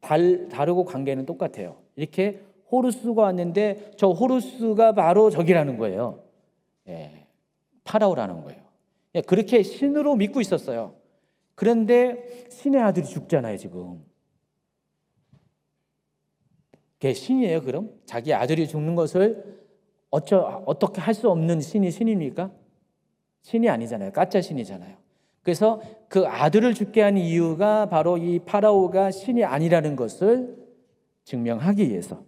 다르고 관계는 똑같아요. 이렇게 호루스가 왔는데 저 호루스가 바로 저기라는 거예요. 파라오라는 거예요. 그렇게 신으로 믿고 있었어요. 그런데 신의 아들이 죽잖아요, 지금. 그게 신이에요, 그럼? 자기 아들이 죽는 것을 어떻게 할 수 없는 신이 신입니까? 신이 아니잖아요. 가짜 신이잖아요. 그래서 그 아들을 죽게 한 이유가 바로 이 파라오가 신이 아니라는 것을 증명하기 위해서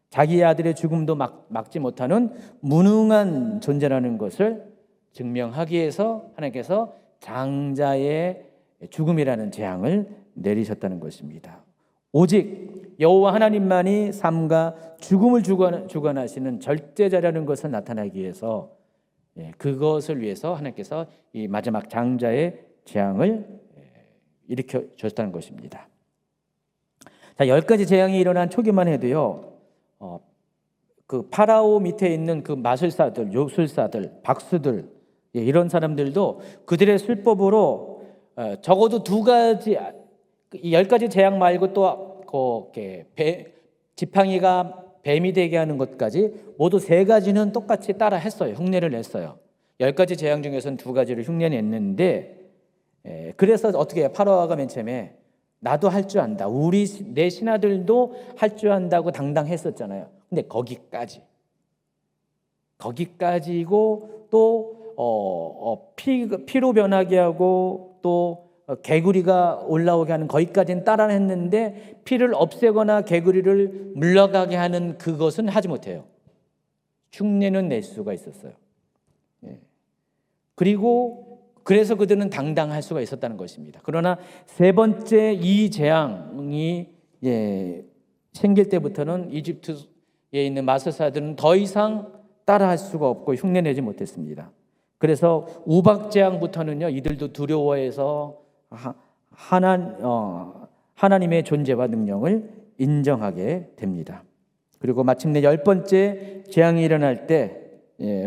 자기 아들의 죽음도 막지 못하는 무능한 존재라는 것을 증명하기 위해서 하나님께서 장자의 죽음이라는 재앙을 내리셨다는 것입니다. 오직 여호와 하나님만이 삶과 죽음을 주관하시는 절대자라는 것을 나타내기 위해서 그것을 위해서 하나님께서 이 마지막 장자의 재앙을 일으켜 주셨다는 것입니다. 자, 10가지 재앙이 일어난 초기만 해도요, 그 파라오 밑에 있는 그 마술사들, 요술사들, 박수들, 이런 사람들도 그들의 술법으로 적어도 2가지, 이 10가지 재앙 말고 또 지팡이가 뱀이 되게 하는 것까지 모두 3가지는 똑같이 따라 했어요. 흉내를 냈어요. 10가지 재앙 중에서는 2가지를 흉내냈는데, 그래서 어떻게 해요? 파라오가 맨 처음에 나도 할 줄 안다, 내 신하들도 할 줄 안다고 당당했었잖아요. 근데 거기까지고 또 피로 변하게 하고 또 개구리가 올라오게 하는 거기까지는 따라 했는데 피를 없애거나 개구리를 물러가게 하는 그것은 하지 못해요. 흉내는 낼 수가 있었어요. 그래서 그들은 당당할 수가 있었다는 것입니다. 그러나 3번째 이 재앙이 생길 때부터는 이집트에 있는 마술사들은 더 이상 따라할 수가 없고 흉내내지 못했습니다. 그래서 우박 재앙부터는요, 이들도 두려워해서 하나님의 존재와 능력을 인정하게 됩니다. 그리고 마침내 10번째 재앙이 일어날 때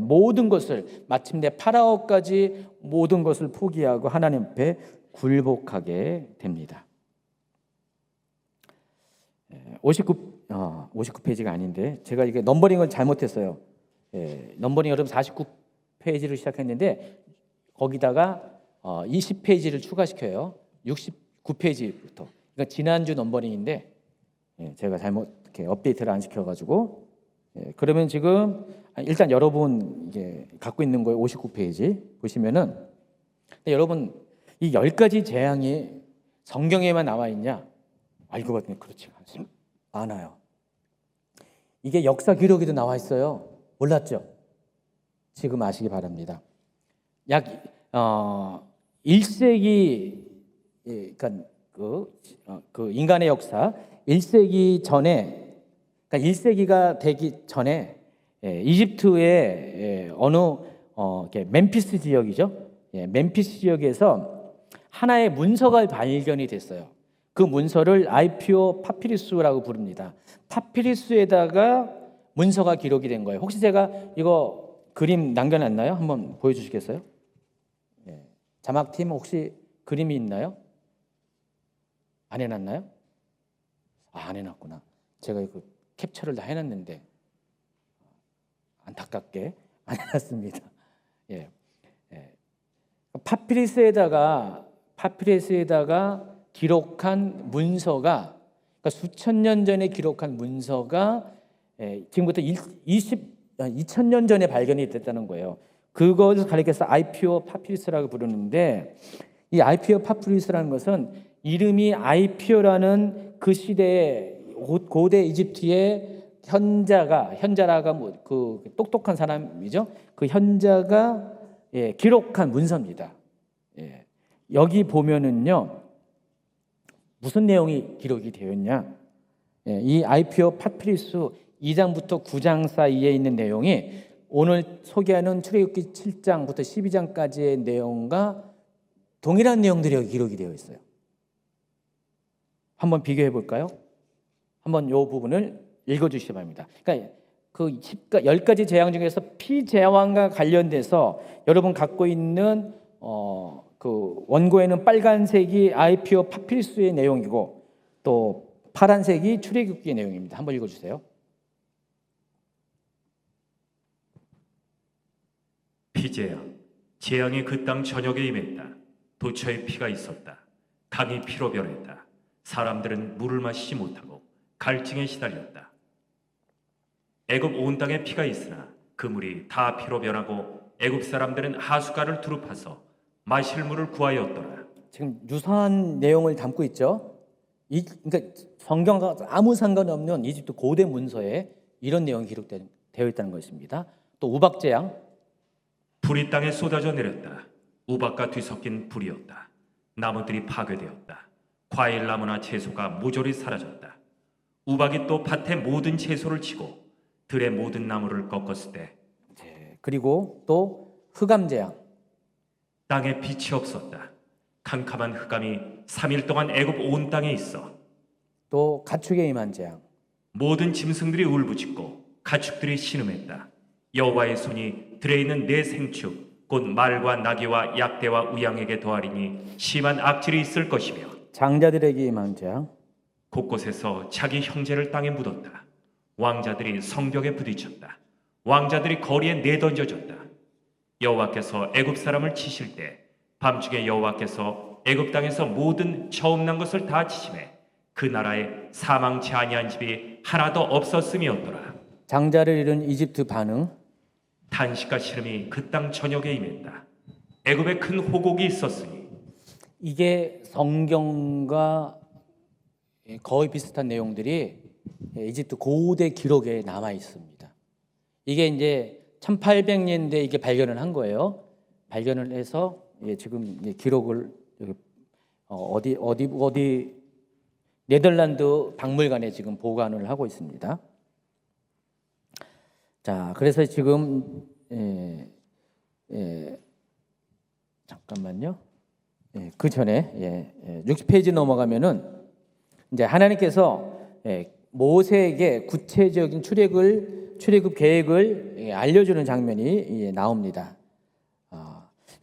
모든 것을, 마침내 파라오까지 모든 것을 포기하고 하나님 앞에 굴복하게 됩니다. 59페이지가 아닌데 제가 이게 넘버링을 잘못했어요. 넘버링 여러분 49페이지를 시작했는데 거기다가 20페이지를 추가시켜요. 69페이지부터. 그러니까 지난주 넘버링인데 제가 잘못 이렇게 업데이트를 안 시켜가지고 그러면 지금 일단 여러분 이제 갖고 있는 거에 59페이지 보시면은 여러분 이 10가지 재앙이 성경에만 나와 있냐? 알고 봤더니 그렇지 않아요. 이게 역사 기록에도 나와 있어요. 몰랐죠? 지금 아시기 바랍니다. 약 1세기, 그러니까 그 인간의 역사 1세기 전에, 그러니까 1세기가 되기 전에 이집트의 어느 멤피스 지역이죠. 멤피스 지역에서 하나의 문서가 발견이 됐어요. 그 문서를 아이피오 파피루스라고 부릅니다. 파피루스에다가 문서가 기록이 된 거예요. 혹시 제가 이거 그림 남겨놨나요? 한번 보여주시겠어요? 자막팀 혹시 그림이 있나요? 안 해놨나요? 안 해놨구나. 제가 이거 캡처를 다 해놨는데 안타깝게 안 해놨습니다. 파피루스에다가 기록한 문서가, 그러니까 수천 년 전에 기록한 문서가 지금부터 2000년 전에 발견이 됐다는 거예요. 그것을 가리켜서 아이피오 파피루스라고 부르는데, 이 아이피오 파피루스라는 것은 이름이 아이피오라는 그 시대의 고대 이집트의 현자라가 그 똑똑한 사람이죠. 그 현자가 기록한 문서입니다. 여기 보면은요, 무슨 내용이 기록이 되어 있냐? 이 아이피오 파피루스 2장부터 9장 사이에 있는 내용이 오늘 소개하는 출애굽기 7장부터 12장까지의 내용과 동일한 내용들이 여기 기록이 되어 있어요. 한번 비교해 볼까요? 한번 이 부분을 읽어주시기 바랍니다. 그러니까 그 10가지 재앙 중에서 피재앙과 관련돼서 여러분 갖고 있는 그 원고에는 빨간색이 아이피오 파피루스의 내용이고 또 파란색이 출애굽기의 내용입니다. 한번 읽어주세요. 피재앙, 재앙이 그 땅 전역에 임했다. 도처에 피가 있었다. 강이 피로 변했다. 사람들은 물을 마시지 못하고 갈증에 시달렸다. 애굽 온 땅에 피가 있으나 그 물이 다 피로 변하고 애굽 사람들은 하수가를 두루 파서 마실 물을 구하였더라. 지금 유사한 내용을 담고 있죠. 그러니까 성경과 아무 상관없는 이집트 고대 문서에 이런 내용이 기록되어 있다는 것입니다. 또 우박재앙, 불이 땅에 쏟아져 내렸다. 우박과 뒤섞인 불이었다. 나무들이 파괴되었다. 과일나무나 채소가 모조리 사라졌다. 우박이 또 밭의 모든 채소를 치고 들의 모든 나무를 꺾었을 때, 그리고 또 흑암재앙, 땅에 빛이 없었다. 캄캄한 흑암이 3일 동안 애굽 온 땅에 있어. 또 가축에 임한 재앙, 모든 짐승들이 울부짖고 가축들이 신음했다. 여호와의 손이 들에 있는 내 생축 곧 말과 나귀와 약대와 우양에게 더하리니 심한 악질이 있을 것이며, 장자들에게 임한 재앙, 곳곳에서 자기 형제를 땅에 묻었다. 왕자들이 성벽에 부딪혔다. 왕자들이 거리에 내던져졌다. 여호와께서 애굽 사람을 치실 때 밤중에 여호와께서 애굽 땅에서 모든 처음 난 것을 다 치심에 그 나라에 사망치 아니한 집이 하나도 없었음이었더라. 장자를 잃은 이집트 반응, 탄식과 시름이 그 땅 전역에 임했다. 애굽에 큰 호곡이 있었으니. 이게 성경과 거의 비슷한 내용들이 이집트 고대 기록에 남아 있습니다. 이게 이제 1800년대에 이게 발견을 한 거예요. 발견을 해서 지금 기록을 어디 네덜란드 박물관에 지금 보관을 하고 있습니다. 자, 그래서 지금 잠깐만요. 그 전에 60페이지 넘어가면은 이제 하나님께서 모세에게 구체적인 출애굽 계획을 알려주는 장면이 나옵니다.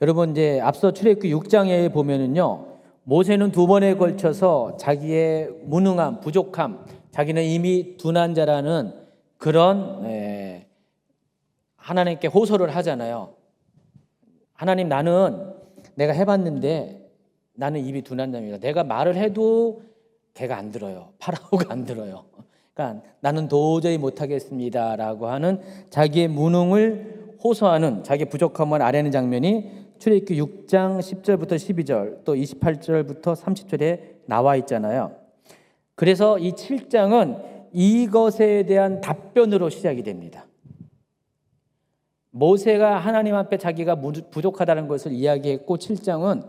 여러분 이제 앞서 출애굽기 6장에 보면은요, 모세는 2번에 걸쳐서 자기의 무능함, 부족함, 자기는 이미 둔한 자라는 그런 하나님께 호소를 하잖아요. 하나님, 내가 해봤는데 나는 입이 둔한 자입니다. 내가 말을 해도 걔가 안 들어요. 파라오가 안 들어요. 그러니까 나는 도저히 못하겠습니다라고 하는 자기의 무능을 호소하는, 자기의 부족함을 아뢰는 장면이 출애굽기 6장 10절부터 12절 또 28절부터 30절에 나와 있잖아요. 그래서 이 7장은 이것에 대한 답변으로 시작이 됩니다. 모세가 하나님 앞에 자기가 부족하다는 것을 이야기했고 7장은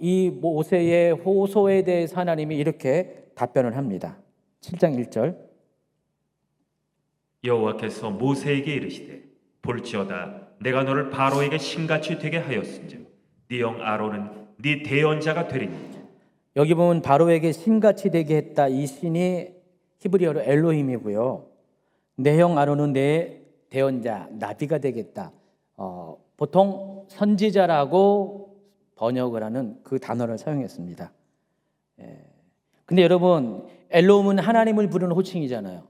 이 모세의 호소에 대해서 하나님이 이렇게 답변을 합니다. 7장 1절 여호와께서 모세에게 이르시되 볼지어다 내가 너를 바로에게 신같이 되게 하였은즉 네 형 아론은 네 대언자가 되리니. 여기 보면 바로에게 신같이 되게 했다. 이 신이 히브리어로 엘로힘이고요. 내 형 아론은 내 대언자 나비가 되겠다. 보통 선지자라고 번역을 하는 그 단어를 사용했습니다. 근데 여러분 엘로힘은 하나님을 부르는 호칭이잖아요.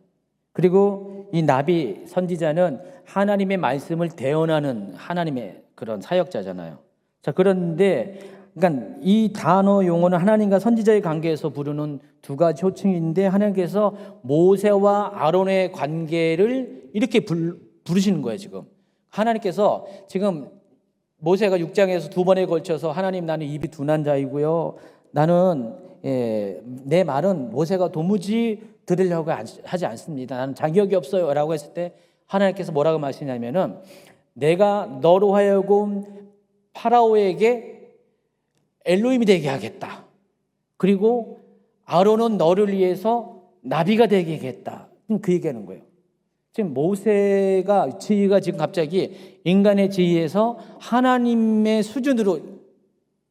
그리고 이 나비 선지자는 하나님의 말씀을 대언하는 하나님의 그런 사역자잖아요. 자, 그런데 그러니까 이 단어 용어는 하나님과 선지자의 관계에서 부르는 두 가지 호칭인데 하나님께서 모세와 아론의 관계를 이렇게 부르시는 거예요. 지금 하나님께서 지금 모세가 6장에서 두 번에 걸쳐서 하나님 나는 입이 둔한 자이고요. 나는 내 말은 모세가 도무지 들으려고 하지 않습니다. 나는 자격이 없어요 라고 했을 때 하나님께서 뭐라고 말씀하시냐면은 내가 너로 하여금 파라오에게 엘로힘이 되게 하겠다. 그리고 아론은 너를 위해서 나비가 되게 하겠다. 그 얘기하는 거예요. 지금 모세가 지위가 지금 갑자기 인간의 지위에서 하나님의 수준으로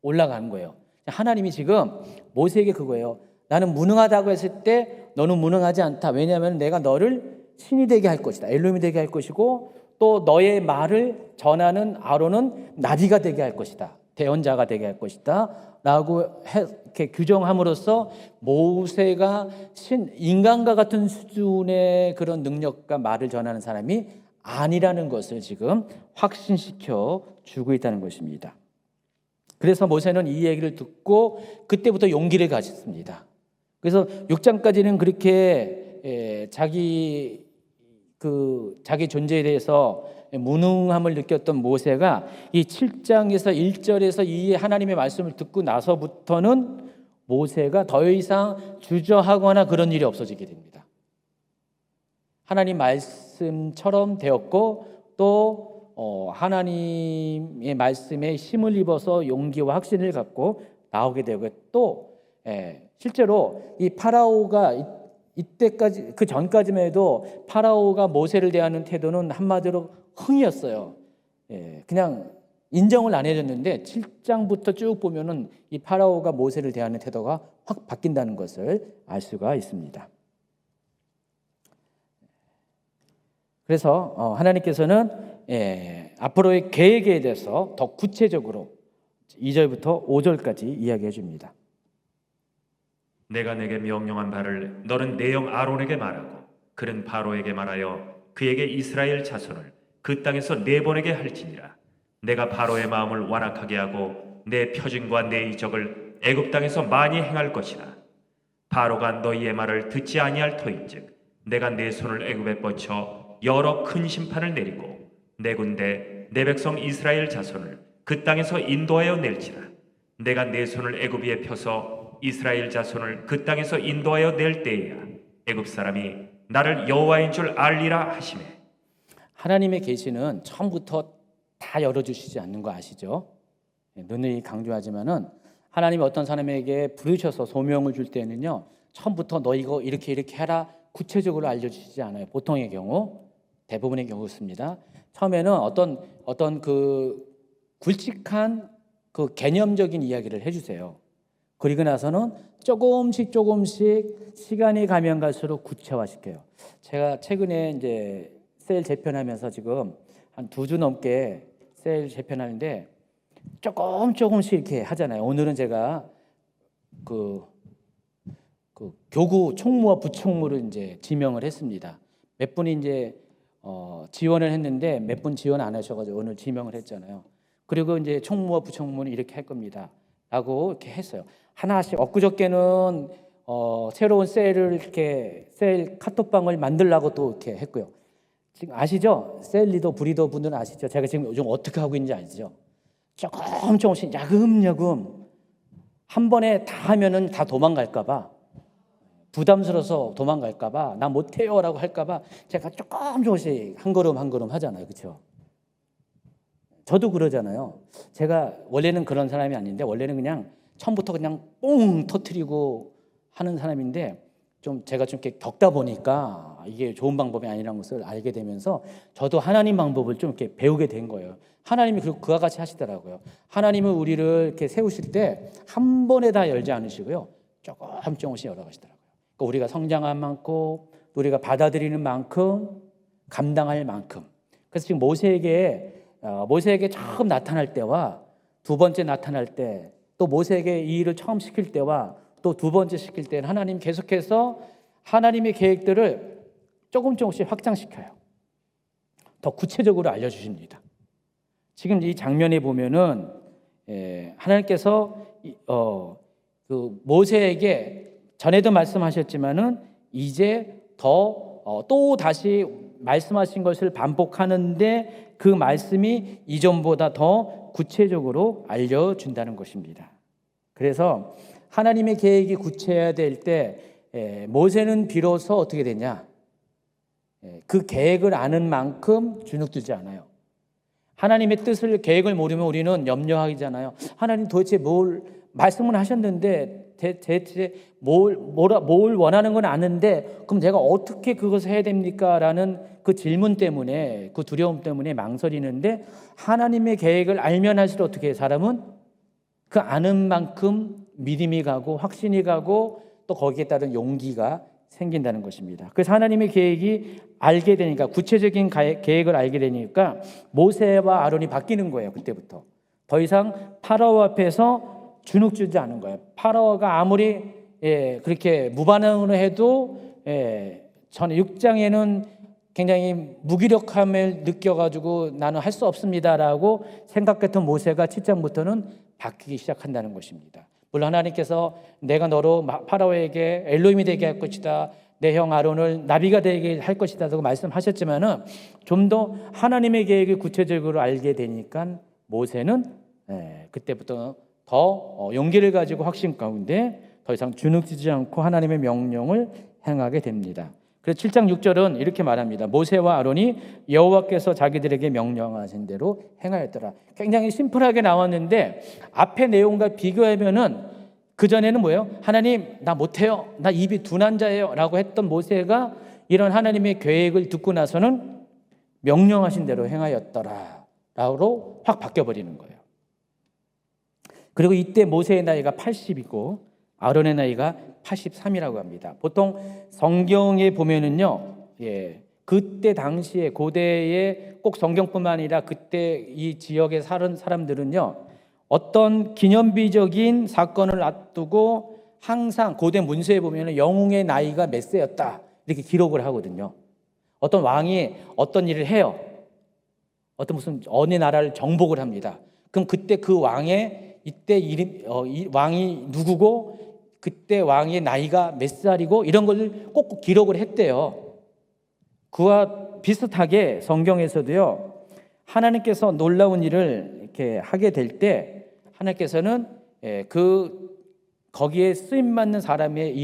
올라가는 거예요. 하나님이 지금 모세에게 그거예요. 나는 무능하다고 했을 때 너는 무능하지 않다. 왜냐하면 내가 너를 신이 되게 할 것이다. 엘로힘이 되게 할 것이고 또 너의 말을 전하는 아론은 나비가 되게 할 것이다. 대언자가 되게 할 것이다 라고 이렇게 규정함으로써 모세가 인간과 같은 수준의 그런 능력과 말을 전하는 사람이 아니라는 것을 지금 확신시켜 주고 있다는 것입니다. 그래서 모세는 이 얘기를 듣고 그때부터 용기를 가졌습니다. 그래서 6장까지는 그렇게 자기 존재에 대해서 무능함을 느꼈던 모세가 이 7장에서 1절에서 이 하나님의 말씀을 듣고 나서부터는 모세가 더 이상 주저하거나 그런 일이 없어지게 됩니다. 하나님 말씀처럼 되었고 또 하나님의 말씀에 힘을 입어서 용기와 확신을 갖고 나오게 되고 또 실제로 이 파라오가 이때까지 그 전까지만 해도 파라오가 모세를 대하는 태도는 한마디로 흥이었어요. 그냥 인정을 안 해줬는데 7장부터 쭉 보면은 이 파라오가 모세를 대하는 태도가 확 바뀐다는 것을 알 수가 있습니다. 그래서 하나님께서는 앞으로의 계획에 대해서 더 구체적으로 2절부터 5절까지 이야기해 줍니다. 내가 내게 명령한 바를 너는 내 형 아론에게 말하고 그는 바로에게 말하여 그에게 이스라엘 자손을 그 땅에서 내보내게 할지니라. 내가 바로의 마음을 완악하게 하고 내 표징과 내 이적을 애굽 땅에서 많이 행할 것이라. 바로가 너희의 말을 듣지 아니할 터인즉 내가 내 손을 애굽에 뻗쳐 여러 큰 심판을 내리고 내 군대 내 백성 이스라엘 자손을 그 땅에서 인도하여 낼지라. 내가 내 손을 애굽 위에 펴서 이스라엘 자손을 그 땅에서 인도하여 낼 때에야 애굽 사람이 나를 여호와인 줄 알리라 하시매. 하나님의 계시는 처음부터 다 열어주시지 않는 거 아시죠? 누누이 강조하지만은 하나님이 어떤 사람에게 부르셔서 소명을 줄 때는요 처음부터 너 이거 이렇게 해라 구체적으로 알려주시지 않아요. 보통의 경우, 대부분의 경우 그렇습니다. 처음에는 어떤 그 굵직한 그 개념적인 이야기를 해주세요. 그리고 나서는 조금씩 시간이 가면 갈수록 구체화시켜요. 제가 최근에 이제 세일 재편하면서 지금 한 2주 넘게 세일 재편하는데 조금씩 이렇게 하잖아요. 오늘은 제가 그 교구 총무와 부총무를 이제 지명을 했습니다. 몇 분이 이제 지원을 했는데 몇 분 지원 안 하셔가지고 오늘 지명을 했잖아요. 그리고 이제 총무와 부총무는 이렇게 할 겁니다. 라고 이렇게 했어요. 하나씩 엊그저께는 새로운 세일 카톡방을 만들라고 또 이렇게 했고요. 지금 아시죠? 세일 리더, 브리더 분들은 아시죠? 제가 지금 요즘 어떻게 하고 있는지 아시죠? 조금씩 야금야금 한 번에 다 하면은 다 도망갈까 봐, 부담스러워서 도망갈까 봐, 나 못해요라고 할까 봐 제가 조금씩 한 걸음 한 걸음 하잖아요. 그렇죠? 저도 그러잖아요. 제가 원래는 그런 사람이 아닌데, 원래는 그냥 처음부터 그냥 뽕 터트리고 하는 사람인데, 좀 제가 좀 이렇게 겪다 보니까 이게 좋은 방법이 아니라는 것을 알게 되면서 저도 하나님 방법을 좀 이렇게 배우게 된 거예요. 하나님이 그와 같이 하시더라고요. 하나님은 우리를 이렇게 세우실 때 한 번에 다 열지 않으시고요, 조금씩 열어가시더라고요. 그러니까 우리가 성장한 만큼, 우리가 받아들이는 만큼, 감당할 만큼. 그래서 지금 모세에게 처음 나타날 때와 두 번째 나타날 때, 또 모세에게 이 일을 처음 시킬 때와 또 두 번째 시킬 때는 하나님 계속해서 하나님의 계획들을 조금씩 확장시켜요. 더 구체적으로 알려주십니다. 지금 이 장면에 보면은 하나님께서 그 모세에게 전에도 말씀하셨지만은 이제 또 다시 말씀하신 것을 반복하는데, 그 말씀이 이전보다 더 구체적으로 알려준다는 것입니다. 그래서 하나님의 계획이 구체해야 될 때 모세는 비로소 어떻게 되냐, 그 계획을 아는 만큼 주눅들지 않아요. 하나님의 뜻을, 계획을 모르면 우리는 염려하잖아요. 하나님 도대체 뭘 말씀을 하셨는데 대체 뭘 원하는 건 아는데 그럼 내가 어떻게 그것을 해야 됩니까? 라는 그 질문 때문에, 그 두려움 때문에 망설이는데, 하나님의 계획을 알면 할수록 어떻게 해요? 사람은 그 아는 만큼 믿음이 가고 확신이 가고 또 거기에 따른 용기가 생긴다는 것입니다. 그래서 하나님의 계획이 알게 되니까, 구체적인 계획을 알게 되니까 모세와 아론이 바뀌는 거예요. 그때부터 더 이상 파라오 앞에서 주눅들지 않은 거예요. 파라오가 아무리 그렇게 무반응으로 해도 저는 6장에는 굉장히 무기력함을 느껴가지고 나는 할 수 없습니다라고 생각했던 모세가 7장부터는 바뀌기 시작한다는 것입니다. 물론 하나님께서 내가 너로 파라오에게 엘로힘이 되게 할 것이다, 내 형 아론을 나비가 되게 할 것이다 라고 말씀하셨지만은, 좀 더 하나님의 계획을 구체적으로 알게 되니까 모세는 그때부터 더 용기를 가지고 확신 가운데 더 이상 주눅지지 않고 하나님의 명령을 행하게 됩니다. 그래서 7장 6절은 이렇게 말합니다. 모세와 아론이 여호와께서 자기들에게 명령하신 대로 행하였더라. 굉장히 심플하게 나왔는데 앞의 내용과 비교하면은, 그전에는 뭐예요? 하나님 나 못해요, 나 입이 둔한 자예요 라고 했던 모세가 이런 하나님의 계획을 듣고 나서는 명령하신 대로 행하였더라 라고 확 바뀌어버리는 거예요. 그리고 이때 모세의 나이가 80이고 아론의 나이가 83이라고 합니다. 보통 성경에 보면은요, 그때 당시에 고대에 꼭 성경뿐만 아니라 그때 이 지역에 사는 사람들은요, 어떤 기념비적인 사건을 앞두고 항상 고대 문서에 보면은 영웅의 나이가 몇 세였다 이렇게 기록을 하거든요. 어떤 왕이 어떤 일을 해요. 어떤 무슨 어느 나라를 정복을 합니다. 그럼 그때 그 왕의 이때 이 왕이 누구고 그때 왕의 나이가 몇 살이고 이런 걸 꼭 기록을 했대요. 그와 비슷하게 성경에서도요, 하나님께서 놀라운 일을 이렇게 하게 될 때 하나님께서는 거기에 쓰임 받는 사람의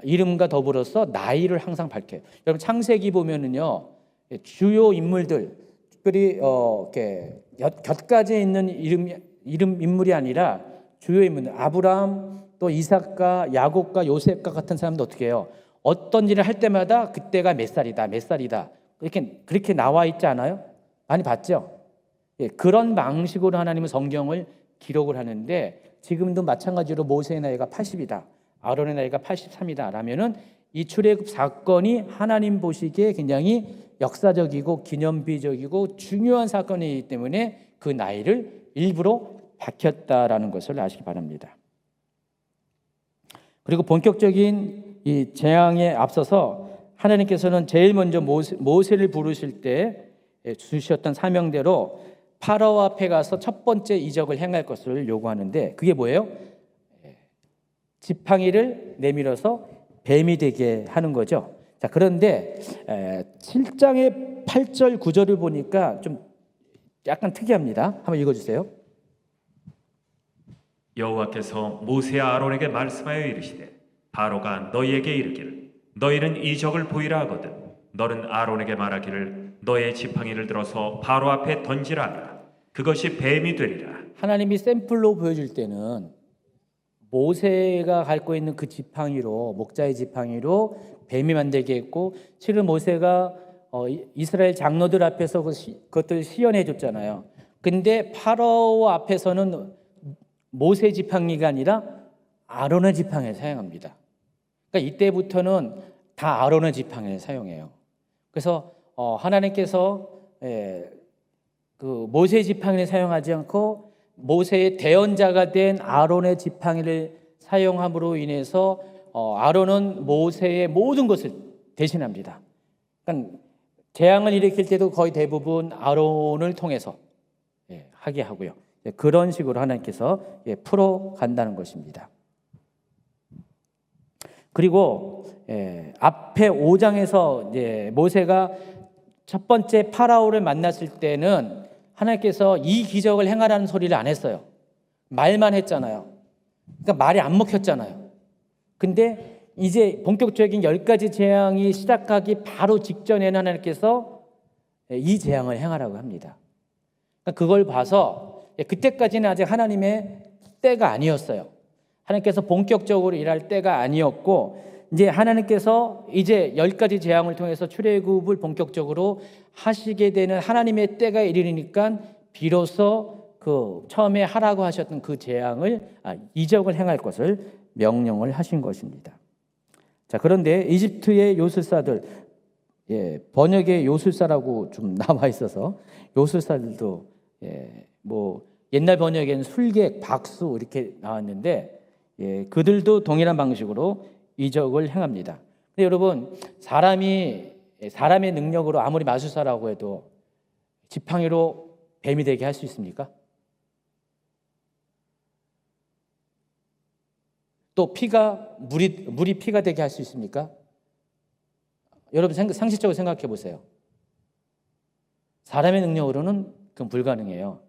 이름과 더불어서 나이를 항상 밝혀요. 여러분 창세기 보면은요, 주요 인물들, 특별히 이렇게 곁가지에 있는 이름 인물이 아니라 주요 인물들, 아브라함, 또 이삭과 야곱과 요셉과 같은 사람도 어떻게 해요? 어떤 일을 할 때마다 그때가 몇 살이다, 몇 살이다 그렇게 나와 있지 않아요? 많이 봤죠? 그런 방식으로 하나님은 성경을 기록을 하는데, 지금도 마찬가지로 모세의 나이가 80이다, 아론의 나이가 83이다 라면은 이 출애굽 사건이 하나님 보시기에 굉장히 역사적이고 기념비적이고 중요한 사건이기 때문에 그 나이를 일부러 밝혔다라는 것을 아시기 바랍니다. 그리고 본격적인 이 재앙에 앞서서 하나님께서는 제일 먼저 모세를 부르실 때 주셨던 사명대로 파라오 앞에 가서 첫 번째 이적을 행할 것을 요구하는데, 그게 뭐예요? 지팡이를 내밀어서 뱀이 되게 하는 거죠. 자, 그런데 7장의 8절 9절을 보니까 좀 약간 특이합니다. 한번 읽어주세요. 여호와께서 모세와 아론에게 말씀하여 이르시되 바로가 너희에게 이르기를 너희는 이적을 보이라 하거든 너는 아론에게 말하기를 너의 지팡이를 들어서 바로 앞에 던지라 하라. 그것이 뱀이 되리라. 하나님이 샘플로 보여줄 때는 모세가 갖고 있는 그 지팡이로, 목자의 지팡이로 뱀이 만들게 했고, 실은 모세가 이스라엘 장로들 앞에서 그것들 시연해 줬잖아요. 근데 파라오 앞에서는 모세 지팡이가 아니라 아론의 지팡이를 사용합니다. 그러니까 이때부터는 다 아론의 지팡이를 사용해요. 그래서 하나님께서 그 모세 지팡이를 사용하지 않고 모세의 대언자가 된 아론의 지팡이를 사용함으로 인해서 아론은 모세의 모든 것을 대신합니다. 그러니까 재앙을 일으킬 때도 거의 대부분 아론을 통해서 하게 하고요. 그런 식으로 하나님께서 풀어 간다는 것입니다. 그리고 앞에 5장에서 모세가 첫 번째 파라오를 만났을 때는 하나님께서 이 기적을 행하라는 소리를 안 했어요. 말만 했잖아요. 그러니까 말이 안 먹혔잖아요. 근데 이제 본격적인 10가지 재앙이 시작하기 바로 직전에는 하나님께서 이 재앙을 행하라고 합니다. 그러니까 그걸 봐서 그때까지는 아직 하나님의 때가 아니었어요. 하나님께서 본격적으로 일할 때가 아니었고, 이제 하나님께서 이제 10가지 재앙을 통해서 출애굽을 본격적으로 하시게 되는 하나님의 때가 이르니까 비로소 그 처음에 하라고 하셨던 그 재앙을 이적을 행할 것을 명령을 하신 것입니다. 자, 그런데 이집트의 요술사들, 번역에 요술사라고 좀 나와 있어서 요술사들도 뭐 옛날 번역에는 술객, 박수 이렇게 나왔는데 그들도 동일한 방식으로 이적을 행합니다. 근데 여러분, 사람의 능력으로 아무리 마술사라고 해도 지팡이로 뱀이 되게 할 수 있습니까? 또 물이 피가 되게 할 수 있습니까? 여러분 상식적으로 생각해 보세요. 사람의 능력으로는 그건 불가능해요.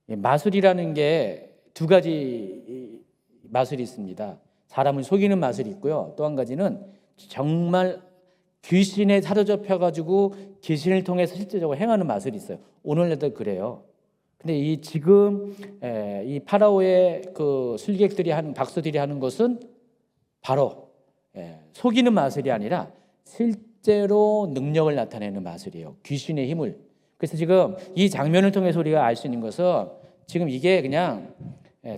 마술이라는 게 두 가지 마술이 있습니다. 사람을 속이는 마술이 있고요. 또 한 가지는 정말 귀신에 사로잡혀가지고 귀신을 통해서 실제적으로 행하는 마술이 있어요. 오늘날도 그래요. 근데 지금 이 파라오의 그 술객들이 하는, 박수들이 하는 것은 바로 속이는 마술이 아니라 실제로 능력을 나타내는 마술이에요. 귀신의 힘을. 그래서 지금 이 장면을 통해서 우리가 알 수 있는 것은 지금 이게 그냥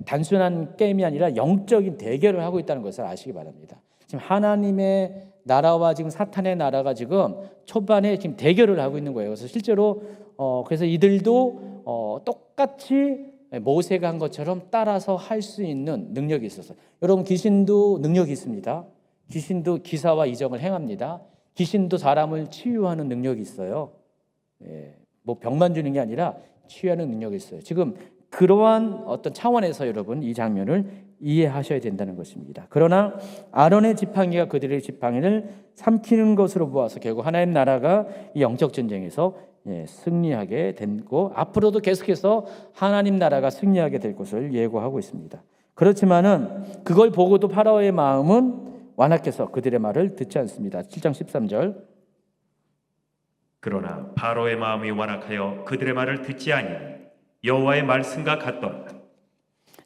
단순한 게임이 아니라 영적인 대결을 하고 있다는 것을 아시기 바랍니다. 지금 하나님의 나라와 지금 사탄의 나라가 지금 초반에 지금 대결을 하고 있는 거예요. 그래서 실제로 그래서 이들도 똑같이 모세가 한 것처럼 따라서 할 수 있는 능력이 있어서, 여러분 귀신도 능력이 있습니다. 귀신도 기사와 이적을 행합니다. 귀신도 사람을 치유하는 능력이 있어요. 뭐 병만 주는 게 아니라 치유하는 능력이 있어요. 지금 그러한 어떤 차원에서 여러분 이 장면을 이해하셔야 된다는 것입니다. 그러나 아론의 지팡이가 그들의 지팡이를 삼키는 것으로 보아서 결국 하나님 나라가 이 영적 전쟁에서 승리하게 되고 앞으로도 계속해서 하나님 나라가 승리하게 될 것을 예고하고 있습니다. 그렇지만은 그걸 보고도 파라오의 마음은 완악해서 그들의 말을 듣지 않습니다. 7장 13절. 그러나 바로의 마음이 완악하여 그들의 말을 듣지 아니하니 여호와의 말씀과 같더라.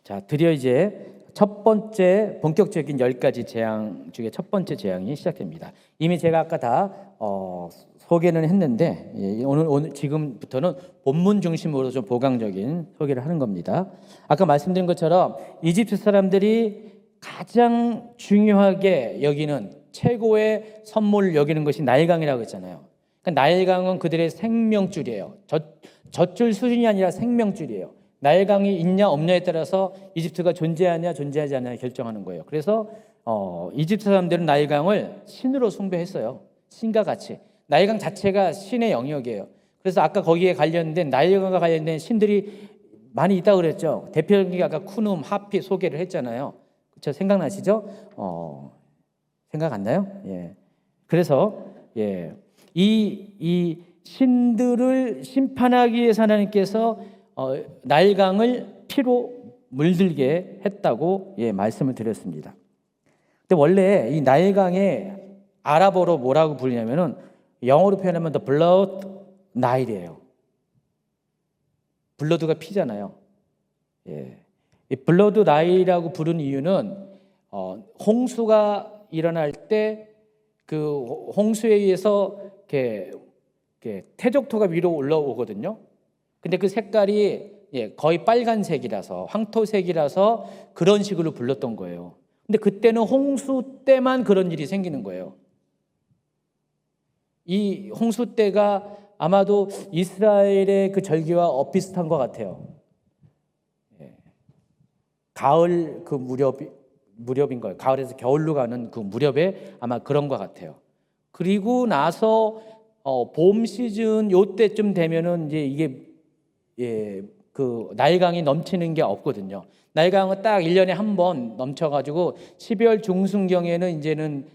자, 드디어 이제 첫 번째 본격적인 10가지 재앙 중에 첫 번째 재앙이 시작됩니다. 이미 제가 아까 다 소개는 했는데 오늘 지금부터는 본문 중심으로 좀 보강적인 소개를 하는 겁니다. 아까 말씀드린 것처럼 이집트 사람들이 가장 중요하게 여기는 최고의 선물을 여기는 것이 나일강이라고 했잖아요. 그러니까 나일강은 그들의 생명줄이에요. 젖줄 수준이 아니라 생명줄이에요. 나일강이 있냐 없냐에 따라서 이집트가 존재하냐 존재하지 않냐 결정하는 거예요. 그래서 이집트 사람들은 나일강을 신으로 숭배했어요. 신과 같이. 나일강 자체가 신의 영역이에요. 그래서 아까 거기에 관련된 나일강과 관련된 신들이 많이 있다고 그랬죠. 대표적인 게 아까 쿠눔, 하피 소개를 했잖아요. 그렇죠? 생각나시죠? 생각 안 나요? 그래서 이 신들을 심판하기 위해서 하나님께서 나일강을 피로 물들게 했다고 말씀을 드렸습니다. 근데 원래 이 나일강에 아랍어로 뭐라고 부르냐면은 영어로 표현하면 the blood Nile이에요. 블러드가 피잖아요. 이 블러드 나일이라고 부른 이유는 홍수가 일어날 때 그 홍수에 의해서 이렇게 태적토가 위로 올라오거든요. 근데 그 색깔이 거의 빨간색이라서 황토색이라서 그런 식으로 불렀던 거예요. 근데 그때는 홍수 때만 그런 일이 생기는 거예요. 이 홍수 때가 아마도 이스라엘의 그 절기와 엇비슷한 것 같아요. 가을 그 무렵인 거예요. 가을에서 겨울로 가는 그 무렵에 아마 그런 것 같아요. 그리고 나서 봄 시즌 요때쯤 되면은 이제 이게 그 나일강이 넘치는 게 없거든요. 나일강은 딱 1년에 한 번 넘쳐가지고 12월 중순경에는 이제는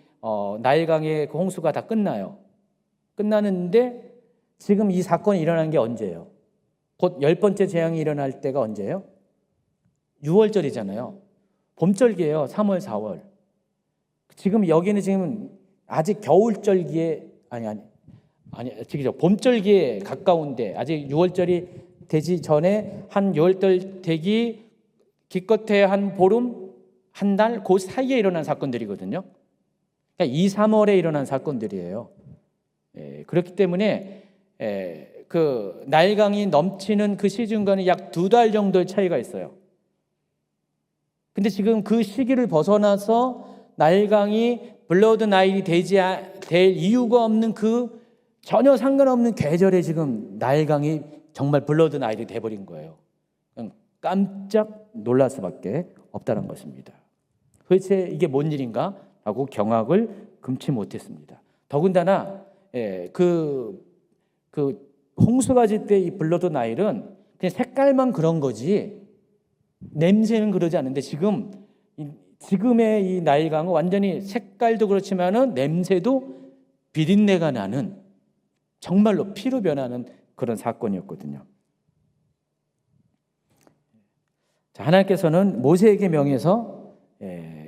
나일강의 그 홍수가 다 끝나는데 지금 이 사건이 일어난 게 언제예요? 곧 10번째 재앙이 일어날 때가 언제예요? 6월절이잖아요. 봄절기예요. 3월, 4월. 지금 여기는 지금 아직 겨울절기에 아니 지금 봄절기에 가까운데 아직 6월절이 되지 전에 한 6월달 되기 기껏해 한 보름, 한 달 그 사이에 일어난 사건들이거든요. 그러니까 2, 3월에 일어난 사건들이에요. 그렇기 때문에 그 나일강이 넘치는 그 시즌과는 약 2달 정도의 차이가 있어요. 근데 지금 그 시기를 벗어나서 나일강이 블러드 나일이 될 이유가 없는 그 전혀 상관없는 계절에 지금 나일강이 정말 블러드 나일이 돼버린 거예요. 깜짝 놀랄 수밖에 없다는 것입니다. 도대체 이게 뭔 일인가 하고 경악을 금치 못했습니다. 더군다나 그 홍수가 질 때 이 블러드 나일은 그냥 색깔만 그런 거지 냄새는 그러지 않는데 지금의 이 나일강은 완전히 색깔도 그렇지만은 냄새도 비린내가 나는 정말로 피로 변하는 그런 사건이었거든요. 자, 하나님께서는 모세에게 명해서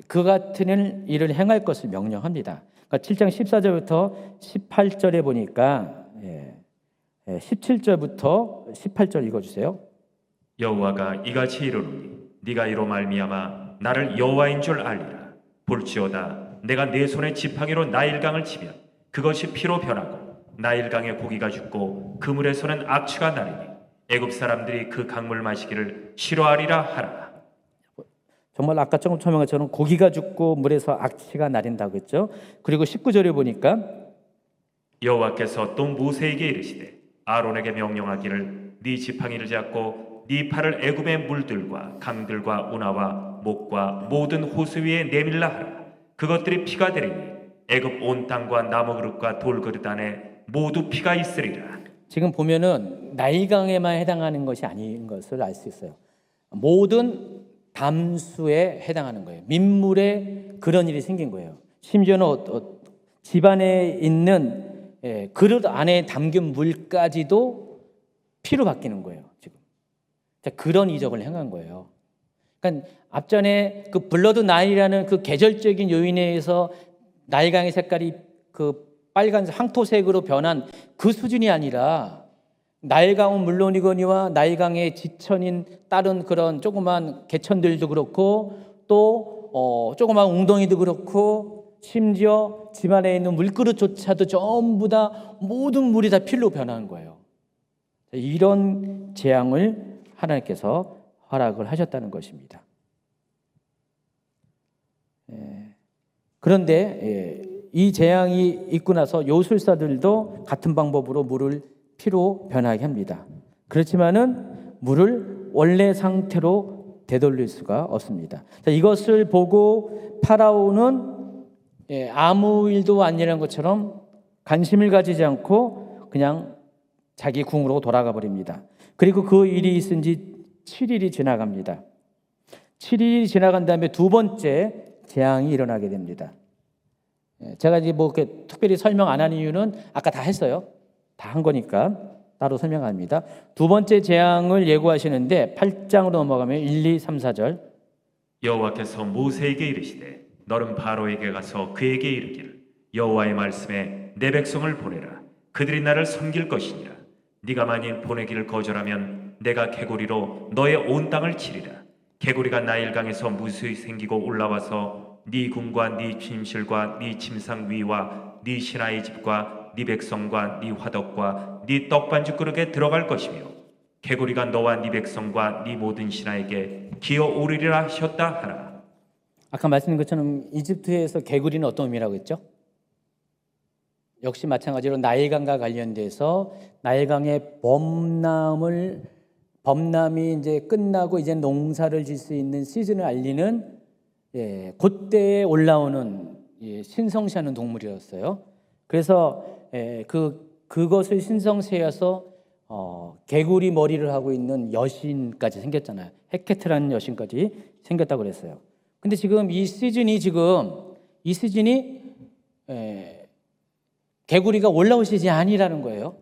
그 같은 일을 행할 것을 명령합니다. 그러니까 7장 14절부터 18절에 보니까 17절부터 18절 읽어주세요. 여호와가 이같이 이르노니 네가 이로 말미암아 나를 여호와인 줄 알리라. 볼지어다 내가 내 손에 지팡이로 나일강을 치면 그것이 피로 변하고 나일강의 고기가 죽고 그물에서는 악취가 나리니 애굽 사람들이 그 강물 마시기를 싫어하리라 하라. 정말 아까 조금 설명한 것처럼 고기가 죽고 물에서 악취가 나린다고 했죠. 그리고 19절에 보니까 여호와께서 또 모세에게 이르시되 아론에게 명령하기를 네 지팡이를 잡고 네 팔을 애굽의 물들과 강들과 운하와 목과 모든 호수 위에 내밀라 하라. 그것들이 피가 되리니 애굽 온 땅과 나무 그릇과 돌 그릇 안에 모두 피가 있으리라. 지금 보면은 나일강에만 해당하는 것이 아닌 것을 알 수 있어요. 모든 담수에 해당하는 거예요. 민물에 그런 일이 생긴 거예요. 심지어는 집안에 있는 그릇 안에 담긴 물까지도 피로 바뀌는 거예요. 지금 그런 이적을 행한 거예요. 그러니까 앞전에 그 블러드 나일이라는 그 계절적인 요인에 의해서 나일강의 색깔이 그 빨간 황토색으로 변한 그 수준이 아니라 나일강은 물론이거니와 나일강의 지천인 다른 그런 조그만 개천들도 그렇고 또 조그만 웅덩이도 그렇고 심지어 집안에 있는 물그릇조차도 전부 다 모든 물이 다 피로 변하는 거예요. 이런 재앙을 하나님께서 허락을 하셨다는 것입니다. 그런데 이 재앙이 있고 나서 요술사들도 같은 방법으로 물을 피로 변하게 합니다. 그렇지만은 물을 원래 상태로 되돌릴 수가 없습니다. 자, 이것을 보고 파라오는 아무 일도 아니라는 것처럼 관심을 가지지 않고 그냥 자기 궁으로 돌아가 버립니다. 그리고 그 일이 있은 지 7일이 지나갑니다. 7일이 지나간 다음에 두 번째 재앙이 일어나게 됩니다. 제가 이제 뭐 특별히 설명 안 한 이유는 아까 다 했어요. 다 한 거니까 따로 설명합니다. 두 번째 재앙을 예고하시는데 8장으로 넘어가면 1, 2, 3, 4절. 여호와께서 모세에게 이르시되 너는 바로에게 가서 그에게 이르기를 여호와의 말씀에 내 백성을 보내라. 그들이 나를 섬길 것이니라. 네가 만일 보내기를 거절하면 내가 개구리로 너의 온 땅을 치리라. 개구리가 나일강에서 무수히 생기고 올라와서 네 궁과 네 침실과 네 침상 위와 네 신하의 집과 네 백성과 네 화덕과 네 떡반죽 그릇에 들어갈 것이며 개구리가 너와 네 백성과 네 모든 신하에게 기어오르리라 하셨다 하라. 아까 말씀드린 것처럼 이집트에서 개구리는 어떤 의미라고 했죠? 역시 마찬가지로 나일강과 관련돼서 나일강의 범람이 이제 끝나고 이제 농사를 질 수 있는 시즌을 알리는 그때에 올라오는 신성시하는 동물이었어요. 그래서 그것을 신성시해서 개구리 머리를 하고 있는 여신까지 생겼잖아요. 헤케트라는 여신까지 생겼다고 그랬어요. 근데 지금 이 시즌이 개구리가 올라올 시즌이 아니라는 거예요.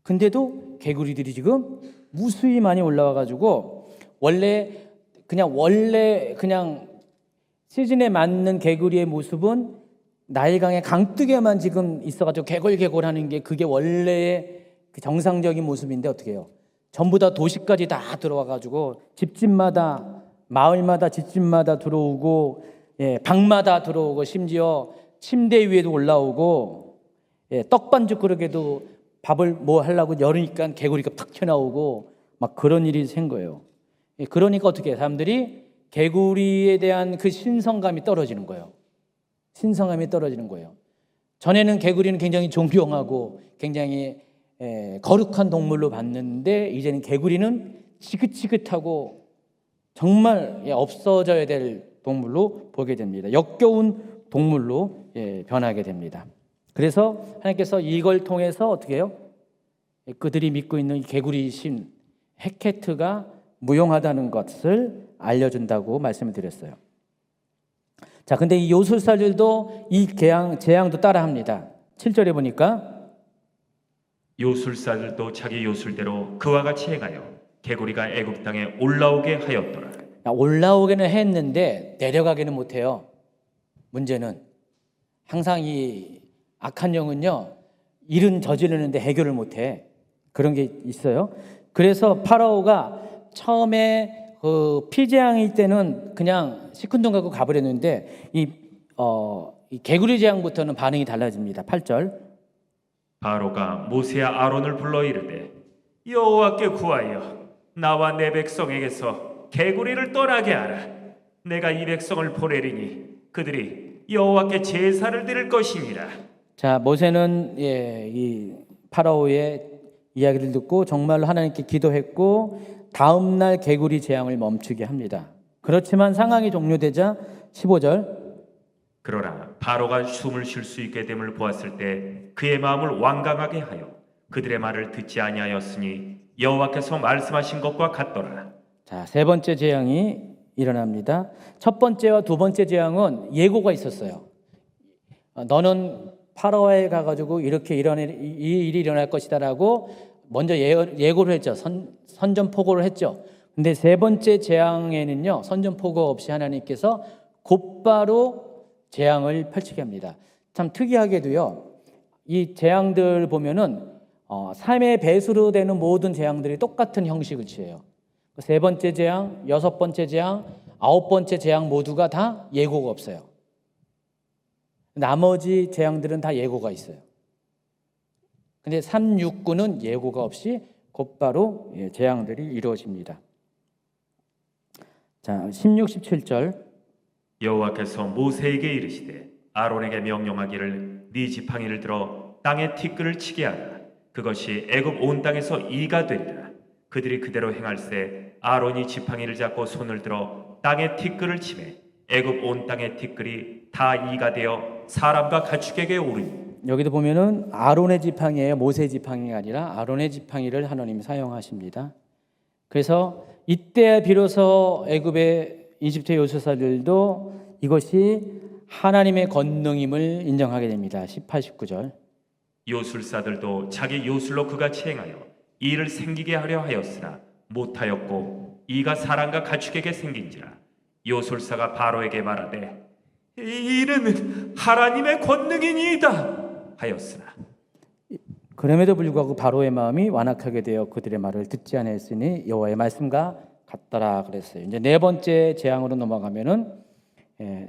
근데도 개구리들이 지금 무수히 많이 올라와 가지고 원래 그냥 시즌에 맞는 개구리의 모습은 나일강의 강둑에만 지금 있어가지고 개골개골하는 게 그게 원래의 그 정상적인 모습인데 어떻게 해요? 전부 다 도시까지 다 들어와가지고 집집마다 마을마다 집집마다 들어오고 방마다 들어오고 심지어 침대 위에도 올라오고 떡반죽 그릇에도 밥을 뭐 하려고 열으니까 개구리가 팍 튀어나오고 막 그런 일이 생 거예요. 그러니까 어떻게 해요? 사람들이 개구리에 대한 그 신성감이 떨어지는 거예요. 신성감이 떨어지는 거예요. 전에는 개구리는 굉장히 존경하고 굉장히 거룩한 동물로 봤는데 이제는 개구리는 지긋지긋하고 정말 없어져야 될 동물로 보게 됩니다. 역겨운 동물로 변하게 됩니다. 그래서 하나님께서 이걸 통해서 어떻게 해요? 그들이 믿고 있는 개구리 신 헤케트가 무용하다는 것을 알려준다고 말씀을 드렸어요. 자, 근데 이 요술사들도 이 재앙도 따라합니다. 7절에 보니까 요술사들도 자기 요술대로 그와 같이 행하여 개구리가 애굽 땅에 올라오게 하였더라. 올라오기는 했는데 내려가기는 못해요. 문제는 항상 이 악한 영은요, 일은 저지르는데 해결을 못해. 그런 게 있어요. 그래서 파라오가 처음에 피재앙일 때는 그냥 시큰둥하고 가버렸는데 이 개구리 재앙부터는 반응이 달라집니다. 8절. 바로가 모세와 아론을 불러 이르되 여호와께 구하여 나와 내 백성에게서 개구리를 떠나게 하라. 내가 이 백성을 보내리니 그들이 여호와께 제사를 드릴 것이니라. 자, 모세는 이 파라오의 이야기를 듣고 정말로 하나님께 기도했고 다음 날 개구리 재앙을 멈추게 합니다. 그렇지만 상황이 종료되자 15절. 그러나 바로가 숨을 쉴 수 있게 됨을 보았을 때 그의 마음을 완강하게 하여 그들의 말을 듣지 아니하였으니 여호와께서 말씀하신 것과 같더라. 자, 세 번째 재앙이 일어납니다. 첫 번째와 두 번째 재앙은 예고가 있었어요. 너는 파라오에 가가지고 이 일이 일어날 것이다라고 먼저 예고를 했죠. 선전포고를 했죠. 근데 세 번째 재앙에는요, 선전포고 없이 하나님께서 곧바로 재앙을 펼치게 합니다. 참 특이하게도요, 이 재앙들 보면은 3의 배수로 되는 모든 재앙들이 똑같은 형식을 취해요. 세 번째 재앙, 여섯 번째 재앙, 아홉 번째 재앙 모두가 다 예고가 없어요. 나머지 재앙들은 다 예고가 있어요. 근데 3, 6, 9는 예고가 없이 곧바로 재앙들이 이루어집니다. 자, 16, 17절. 여호와께서 모세에게 이르시되 아론에게 명령하기를 네 지팡이를 들어 땅에 티끌을 치게 하라. 그것이 애굽 온 땅에서 이가 되리라. 그들이 그대로 행할세 아론이 지팡이를 잡고 손을 들어 땅에 티끌을 치매 애굽 온 땅의 티끌이 다 이가 되어 사람과 가축에게 오르니. 여기도 보면은 아론의 지팡이예요. 모세의 지팡이가 아니라 아론의 지팡이를 하나님이 사용하십니다. 그래서 이때 비로소 애굽의 이집트 요술사들도 이것이 하나님의 권능임을 인정하게 됩니다. 18, 19절. 요술사들도 자기 요술로 그같이 행하여 이 일을 생기게 하려 하였으나 못하였고 이가 사람과 가축에게 생긴지라. 요술사가 바로에게 말하되 이 일은 하나님의 권능이니이다 하였으나 그럼에도 불구하고 바로의 마음이 완악하게 되어 그들의 말을 듣지 아니하였으니 여호와의 말씀과 같더라 그랬어요. 이제 네 번째 재앙으로 넘어가면은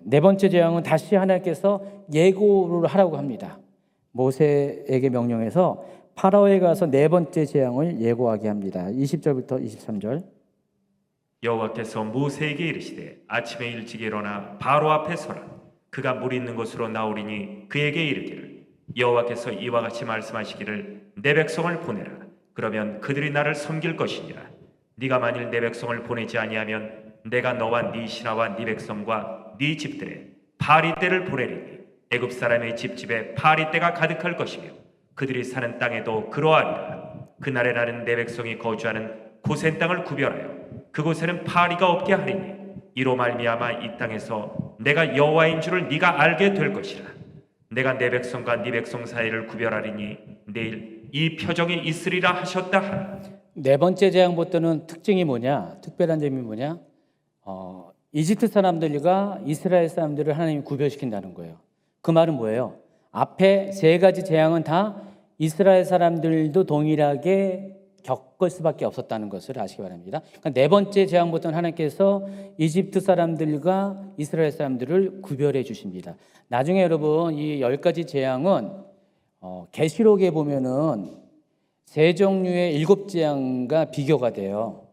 네 번째 재앙은 다시 하나님께서 예고를 하라고 합니다. 모세에게 명령해서 파라오에 가서 네 번째 재앙을 예고하게 합니다. 20절부터 23절. 여호와께서 모세에게 이르시되 아침에 일찍 일어나 바로 앞에 서라. 그가 물 있는 곳으로 나오리니 그에게 이르기를 여호와께서 이와 같이 말씀하시기를 내 백성을 보내라. 그러면 그들이 나를 섬길 것이니라. 네가 만일 내 백성을 보내지 아니하면 내가 너와 네 신하와 네 백성과 네 집들에 파리떼를 보내리니 애굽 사람의 집집에 파리떼가 가득할 것이며 그들이 사는 땅에도 그러하리라. 그날에 나는 내 백성이 거주하는 고센 땅을 구별하여 그곳에는 파리가 없게 하리니 이로 말미암아 이 땅에서 내가 여호와인 줄을 네가 알게 될 것이라. 내가 내 백성과 네 백성 사이를 구별하리니 내일 이 표적이 있으리라 하셨다 하라. 네 번째 재앙부터는 특징이 뭐냐? 특별한 점이 뭐냐? 이집트 사람들과 이스라엘 사람들을 하나님이 구별시킨다는 거예요. 그 말은 뭐예요? 앞에 세 가지 재앙은 다 이스라엘 사람들도 동일하게 겪을 수밖에 없었다는 것을 아시기 바랍니다. 그러니까 네 번째 재앙부터는 하나님께서 이집트 사람들과 이스라엘 사람들을 구별해 주십니다. 나중에 여러분 이 10가지 재앙은 계시록에 보면은 세 종류의 7재앙과 비교가 돼요.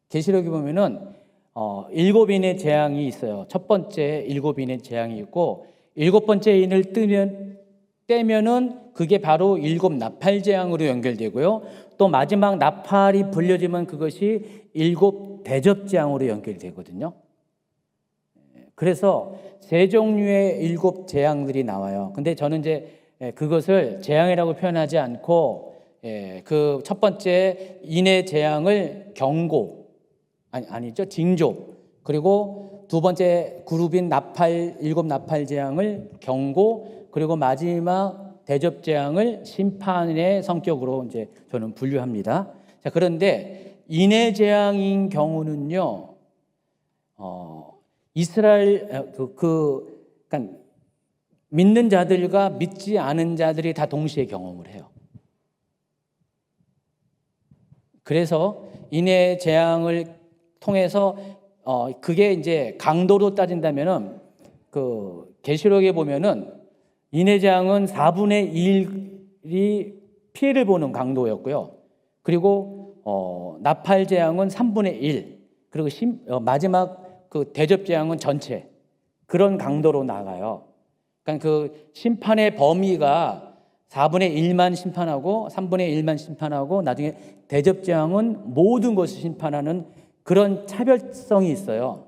계시록에 보면은 7인의 재앙이 있어요. 첫 번째 7인의 재앙이 있고 7번째 인을 떼면은 그게 바로 7 나팔 재앙으로 연결되고요. 또 마지막 나팔이 불려지면 그것이 7 대접 재앙으로 연결되거든요. 그래서 세 종류의 7 재앙들이 나와요. 근데 저는 이제 그것을 재앙이라고 표현하지 않고 그 첫 번째 인의 재앙을 경고 아니죠 징조, 그리고 두 번째 그룹인 나팔 7 나팔 재앙을 경고, 그리고 마지막 대접 재앙을 심판의 성격으로 이제 저는 분류합니다. 자, 그런데 인의 재앙인 경우는요, 이스라엘 그러니까 믿는 자들과 믿지 않은 자들이 다 동시에 경험을 해요. 그래서 인의 재앙을 통해서 그게 이제 강도로 따진다면은 그 계시록에 보면은 인의 재앙은 4분의 1이 피해를 보는 강도였고요. 그리고 나팔 재앙은 3분의 1, 그리고 마지막 그 대접 재앙은 전체 그런 강도로 나가요. 그러니까 그 심판의 범위가 4분의 1만 심판하고 3분의 1만 심판하고 나중에 대접 재앙은 모든 것을 심판하는 그런 차별성이 있어요.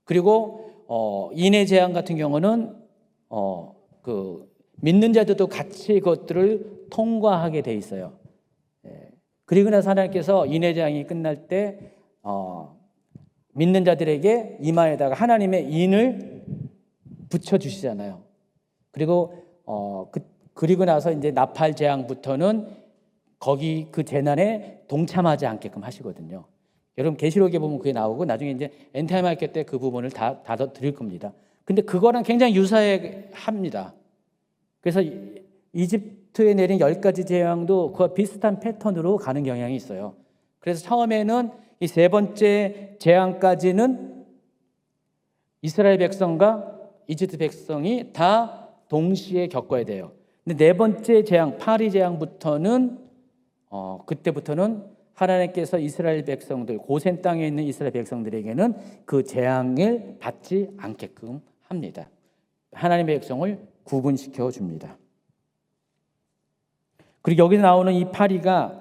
그리고 인의 재앙 같은 경우는 그 믿는 자들도 같이 그것들을 통과하게 돼 있어요. 그리고 나서 하나님께서 인의 재앙이 끝날 때 믿는 자들에게 이마에다가 하나님의 인을 붙여 주시잖아요. 그리고 그리고 나서 이제 나팔 재앙부터는 거기 그 재난에 동참하지 않게끔 하시거든요. 여러분 계시록에 보면 그게 나오고 나중에 이제 엔타임 할때 그 부분을 다 드릴 겁니다. 근데 그거랑 굉장히 유사합니다. 그래서 이집트에 내린 10가지 재앙도 그와 비슷한 패턴으로 가는 경향이 있어요. 그래서 처음에는 이 세 번째 재앙까지는 이스라엘 백성과 이집트 백성이 다 동시에 겪어야 돼요. 근데 네 번째 재앙, 파리 재앙부터는 그때부터는 하나님께서 이스라엘 백성들, 고센 땅에 있는 이스라엘 백성들에게는 그 재앙을 받지 않게끔 합니다. 하나님의 백성을 구분시켜 줍니다. 그리고 여기 나오는 이 파리가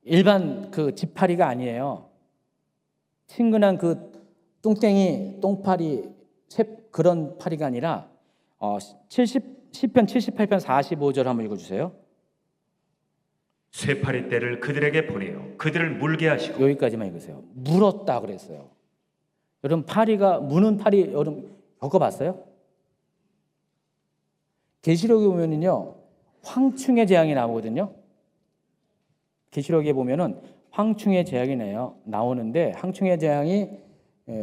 일반 그 지파리가 아니에요. 친근한 그 뚱땡이, 똥파리, 그런 파리가 아니라 10편 78편 45절 한번 읽어주세요. 쇠파리 떼를 그들에게 보내요. 그들을 물게 하시고. 여기까지만 읽으세요. 물었다 그랬어요. 여러분 파리가 무는 파리 여러분 겪어봤어요? 계시록에 보면은요 황충의 재앙이 나오거든요. 계시록에 보면은 황충의 재앙이 나오는데 황충의 재앙이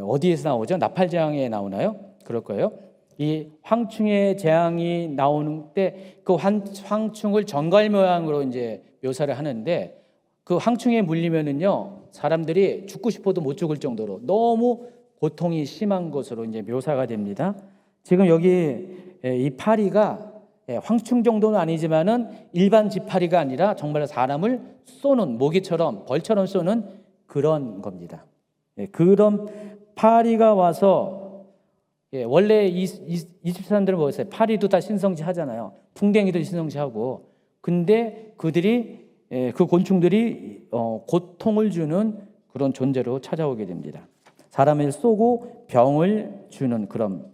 어디에서 나오죠? 나팔 재앙에 나오나요? 그럴 거예요. 이 황충의 재앙이 나오는 때 그 황충을 정갈 모양으로 이제 묘사를 하는데 그 황충에 물리면은요 사람들이 죽고 싶어도 못 죽을 정도로 너무 고통이 심한 것으로 이제 묘사가 됩니다. 지금 여기 이 파리가 황충 정도는 아니지만은 일반 지파리가 아니라 정말 사람을 쏘는 모기처럼 벌처럼 쏘는 그런 겁니다. 그런 파리가 와서 원래 이집트 사람들은 뭐였어요? 파리도 다 신성시 하잖아요. 풍뎅이도 신성시 하고. 근데 그들이 그 곤충들이 고통을 주는 그런 존재로 찾아오게 됩니다. 사람을 쏘고 병을 주는 그런.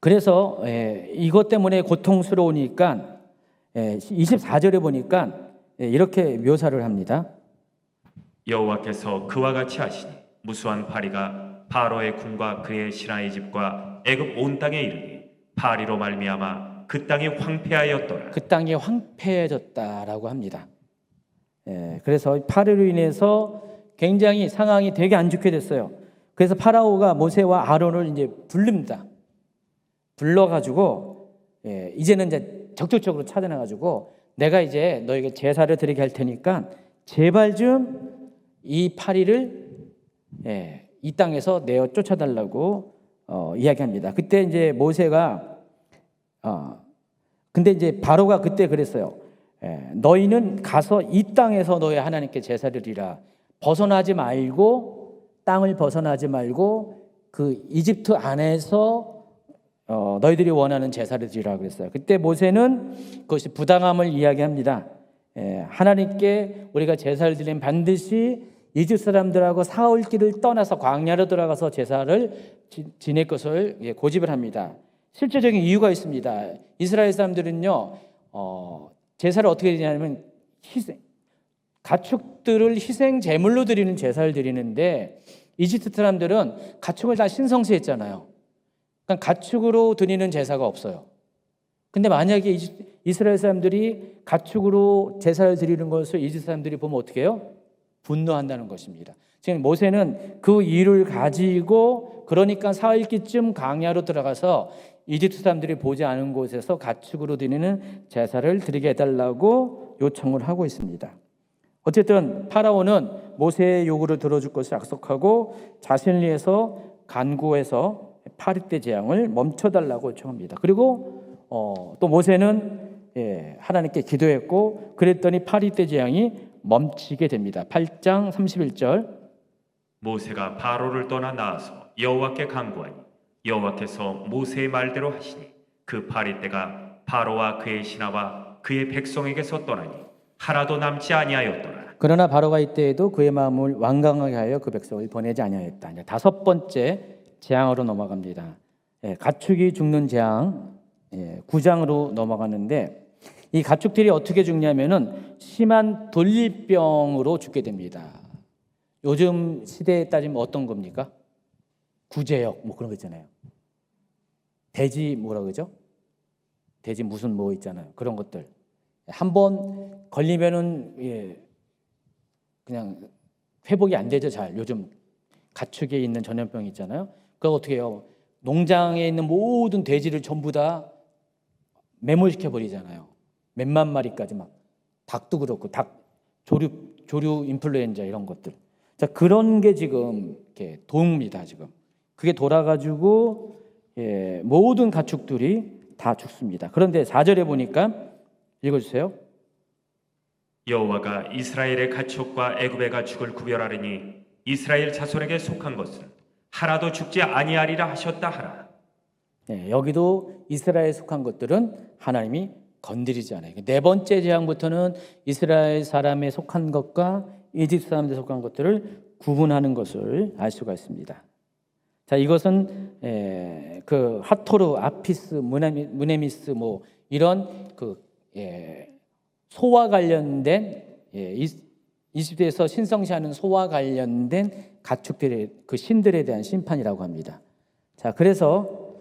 그래서 이것 때문에 고통스러우니까 24절에 보니까 이렇게 묘사를 합니다. 여호와께서 그와 같이 하시니 무수한 파리가 바로의 궁과 그의 신하의 집과 애굽 온 땅에 이르니 파리로 말미암아 그 땅이 황폐하였더라. 그 땅이 황폐해졌다라고 합니다. 그래서 파리로 인해서 굉장히 상황이 되게 안 좋게 됐어요. 그래서 파라오가 모세와 아론을 이제 부릅니다. 불러가지고 이제는 이제 적극적으로 찾아나가지고 내가 이제 너에게 제사를 드리게 할 테니까 제발 좀 이 파리를 이 땅에서 내어 쫓아달라고 이야기합니다. 그때 이제 모세가 근데 이제 바로가 그때 그랬어요. 너희는 가서 이 땅에서 너희 하나님께 제사를 드리라. 벗어나지 말고 땅을 벗어나지 말고 그 이집트 안에서 너희들이 원하는 제사를 드리라 그랬어요. 그때 모세는 그것이 부당함을 이야기합니다. 하나님께 우리가 제사를 드리면 반드시 이집트 사람들하고 사흘 길을 떠나서 광야로 들어가서 제사를 지낼 것을 고집을 합니다. 실제적인 이유가 있습니다. 이스라엘 사람들은요 제사를 어떻게 드리냐면 가축들을 희생 제물로 드리는 제사를 드리는데 이집트 사람들은 가축을 다 신성시했잖아요. 그러니까 가축으로 드리는 제사가 없어요. 근데 만약에 이스라엘 사람들이 가축으로 제사를 드리는 것을 이집트 사람들이 보면 어떻게 해요? 분노한다는 것입니다. 지금 모세는 그 이유를 가지고 그러니까 사흘기쯤 광야로 들어가서 이집트 사람들이 보지 않은 곳에서 가축으로 드리는 제사를 드리게 해달라고 요청을 하고 있습니다. 어쨌든 파라오는 모세의 요구를 들어줄 것을 약속하고 자신을 위해서 간구해서 파리떼 재앙을 멈춰달라고 요청합니다. 그리고 또 모세는 하나님께 기도했고 그랬더니 파리떼 재앙이 멈추게 됩니다. 8장 31절. 모세가 바로를 떠나 나와서 여호와께 간구하니 여호와께서 모세의 말대로 하시니 그 파리떼가 바로와 그의 신하와 그의 백성에게서 떠나니 하나도 남지 아니하였더라. 그러나 바로가 이때에도 그의 마음을 완강하게 하여 그 백성을 보내지 아니하였다. 이제 다섯 번째 재앙으로 넘어갑니다. 가축이 죽는 재앙 9장으로 넘어가는데 이 가축들이 어떻게 죽냐면은 심한 돌릴병으로 죽게 됩니다. 요즘 시대에 따지면 어떤 겁니까? 구제역 뭐 그런 거 있잖아요. 돼지 뭐라 그러죠? 돼지 무슨 뭐 있잖아요. 그런 것들 한번 걸리면은 그냥 회복이 안 되죠. 잘 요즘 가축에 있는 전염병 있잖아요. 그거 어떻게 해요? 농장에 있는 모든 돼지를 전부 다 매몰시켜 버리잖아요. 몇만 마리까지 막 닭도 그렇고 닭 조류 인플루엔자 이런 것들. 자 그런 게 지금 이렇게 돕니다. 지금 그게 돌아가지고 모든 가축들이 다 죽습니다. 그런데 4절에 보니까 읽어주세요. 여호와가 이스라엘의 가축과 애굽의 가축을 구별하리니 이스라엘 자손에게 속한 것은 하나도 죽지 아니하리라 하셨다 하라. 여기도 이스라엘에 속한 것들은 하나님이 건드리지 않아요. 네 번째 재앙부터는 이스라엘 사람에 속한 것과 이집트 사람들에 속한 것들을 구분하는 것을 알 수가 있습니다. 자, 이것은 그 하토르, 아피스, 무네미스 뭐 이런 그 소와 관련된 이집트에서 신성시하는 소와 관련된 가축들의 그 신들에 대한 심판이라고 합니다. 자, 그래서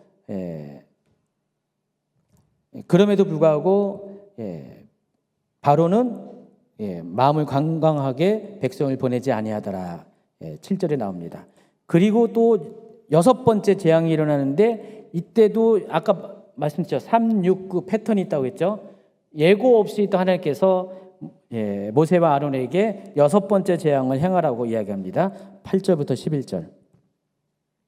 그럼에도 불구하고 바로는 마음을 관광하게 백성을 보내지 아니하더라. 7절에 나옵니다. 그리고 또 6번째 재앙이 일어나는데 이때도 아까 말씀드렸죠. 3, 6, 9 패턴이 있다고 했죠. 예고 없이 또 하나님께서 모세와 아론에게 6번째 재앙을 행하라고 이야기합니다. 8절부터 11절.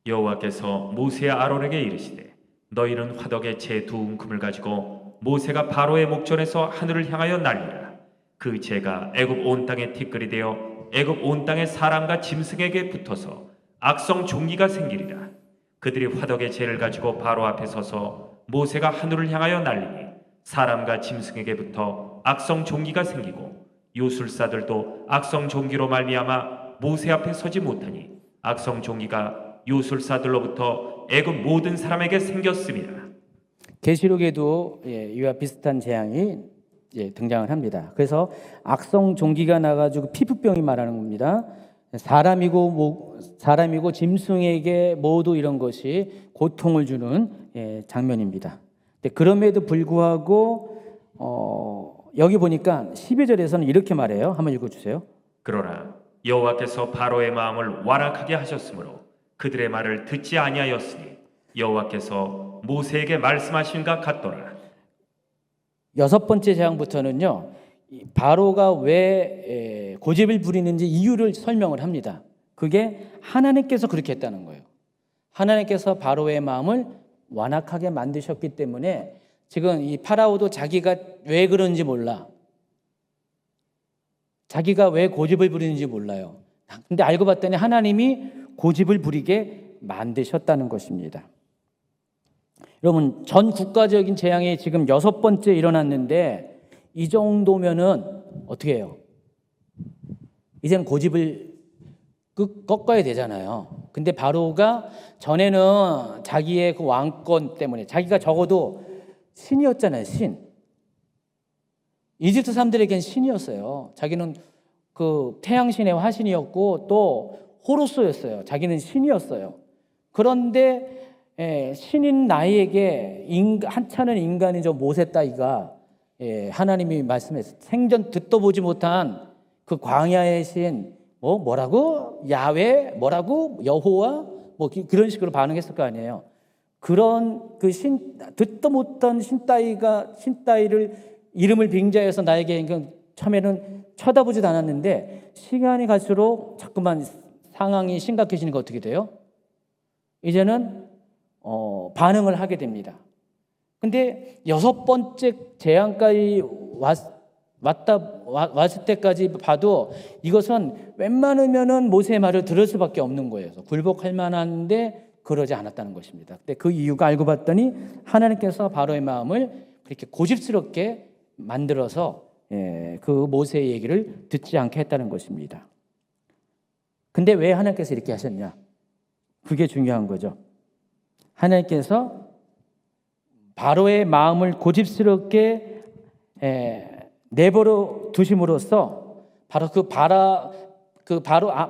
여호와께서 모세와 아론에게 이르시되 너희는 화덕에 재 두 움큼을 가지고 모세가 바로의 목전에서 하늘을 향하여 날리라. 그 재가 애굽 온 땅에 티끌이 되어 애굽 온 땅의 사람과 짐승에게 붙어서 악성 종기가 생기리라. 그들이 화덕의 재를 가지고 바로 앞에 서서 모세가 하늘을 향하여 날리니 사람과 짐승에게 붙어 악성 종기가 생기고 요술사들도 악성 종기로 말미암아 모세 앞에 서지 못하니 악성 종기가 요술사들로부터 애굽 모든 사람에게 생겼습니다. 계시록에도 이와 비슷한 재앙이 등장을 합니다. 그래서 악성 종기가 나가지고 피부병이 말하는 겁니다. 사람이고 짐승에게 모두 이런 것이 고통을 주는 장면입니다. 그럼에도 불구하고 여기 보니까 12절에서는 이렇게 말해요. 한번 읽어주세요. 그러나 여호와께서 바로의 마음을 완악하게 하셨으므로 그들의 말을 듣지 아니하였으니 여호와께서 모세에게 말씀하신가 같더라. 6번째 재앙부터는요, 바로가 왜 고집을 부리는지 이유를 설명을 합니다. 그게 하나님께서 그렇게 했다는 거예요. 하나님께서 바로의 마음을 완악하게 만드셨기 때문에 지금 이 파라오도 자기가 왜 그런지 몰라. 자기가 왜 고집을 부리는지 몰라요. 근데 알고 봤더니 하나님이 고집을 부리게 만드셨다는 것입니다. 여러분, 전 국가적인 재앙이 지금 6번째 일어났는데 이 정도면은 어떻게 해요? 이젠 고집을 꺾어야 되잖아요. 근데 바로가 전에는 자기의 그 왕권 때문에 자기가 적어도 신이었잖아요. 신. 이집트 사람들에겐 신이었어요. 자기는 그 태양신의 화신이었고 또 호루스였어요. 자기는 신이었어요. 그런데 신인 나에게 한찮은 인간인 저 모세 따위가 하나님이 말씀했어요. 생전 듣도 보지 못한 그 광야의 신 뭐라고? 야훼? 뭐라고? 여호와? 뭐 그런 식으로 반응했을 거 아니에요. 그런 그 듣도 못한 신 따위를 이름을 빙자해서 나에게 처음에는 쳐다보지도 않았는데 시간이 갈수록 자꾸만 상황이 심각해지는 거 어떻게 돼요? 이제는 반응을 하게 됩니다. 근데 6번째 재앙까지 왔을 때까지 봐도 이것은 웬만하면은 모세의 말을 들을 수밖에 없는 거예요. 굴복할 만한데 그러지 않았다는 것입니다. 근데 그 이유가 알고 봤더니 하나님께서 바로의 마음을 그렇게 고집스럽게 만들어서 그 모세의 얘기를 듣지 않게 했다는 것입니다. 근데 왜 하나님께서 이렇게 하셨냐? 그게 중요한 거죠. 하나님께서 바로의 마음을 고집스럽게 내버려 두심으로써 바로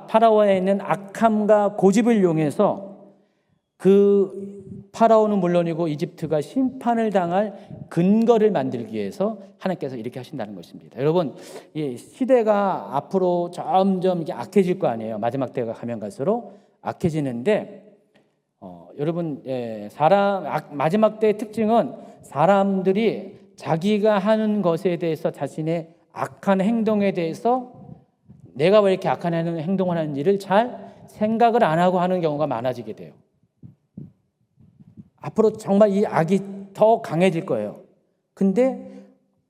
파라오에 있는 악함과 고집을 이용해서 그 파라오는 물론이고 이집트가 심판을 당할 근거를 만들기 위해서 하나님께서 이렇게 하신다는 것입니다. 여러분, 시대가 앞으로 점점 이게 악해질 거 아니에요. 마지막 때가 가면 갈수록 악해지는데 여러분, 마지막 때의 특징은 사람들이 자기가 하는 것에 대해서 자신의 악한 행동에 대해서 내가 왜 이렇게 악한 행동을 하는지를 잘 생각을 안 하고 하는 경우가 많아지게 돼요. 앞으로 정말 이 악이 더 강해질 거예요. 근데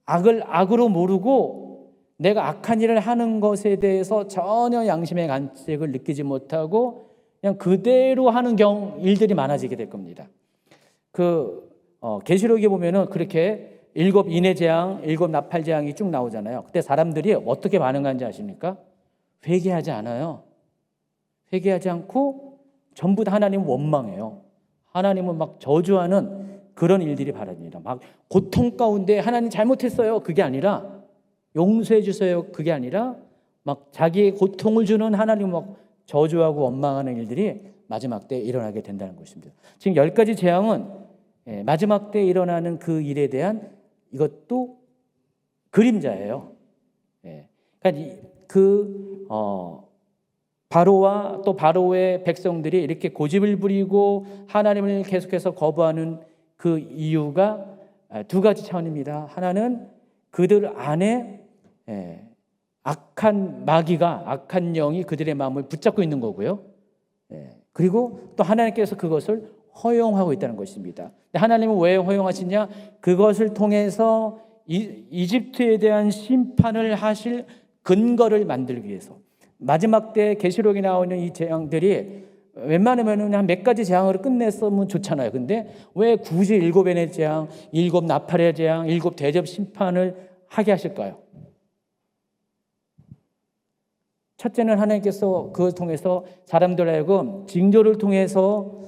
악을 악으로 모르고 내가 악한 일을 하는 것에 대해서 전혀 양심의 간직을 느끼지 못하고 그냥 그대로 하는 일들이 많아지게 될 겁니다. 계시록에 보면은 그렇게 7 인해 재앙, 7 나팔 재앙이 쭉 나오잖아요. 그때 사람들이 어떻게 반응하는지 아십니까? 회개하지 않아요. 회개하지 않고 전부 다 하나님 원망해요. 하나님을 막 저주하는 그런 일들이 벌어집니다. 막 고통 가운데 하나님 잘못했어요. 그게 아니라 용서해 주세요. 그게 아니라 막 자기의 고통을 주는 하나님을 막 저주하고 원망하는 일들이 마지막 때에 일어나게 된다는 것입니다. 지금 10가지 재앙은 마지막 때에 일어나는 그 일에 대한 이것도 그림자예요. 예. 그러니까 바로와 또 바로의 백성들이 이렇게 고집을 부리고 하나님을 계속해서 거부하는 그 이유가 두 가지 차원입니다. 하나는 그들 안에 악한 마귀가, 악한 영이 그들의 마음을 붙잡고 있는 거고요. 그리고 또 하나님께서 그것을 허용하고 있다는 것입니다. 하나님은 왜 허용하시냐? 그것을 통해서 이집트에 대한 심판을 하실 근거를 만들기 위해서. 마지막 때 계시록에 나오는 이 재앙들이 웬만하면 한 몇 가지 재앙으로 끝냈으면 좋잖아요. 근데 왜 굳이 7의 재앙, 7 나팔의 재앙, 7 대접 심판을 하게 하실까요? 첫째는 하나님께서 그것을 통해서 사람들 하여금 징조를 통해서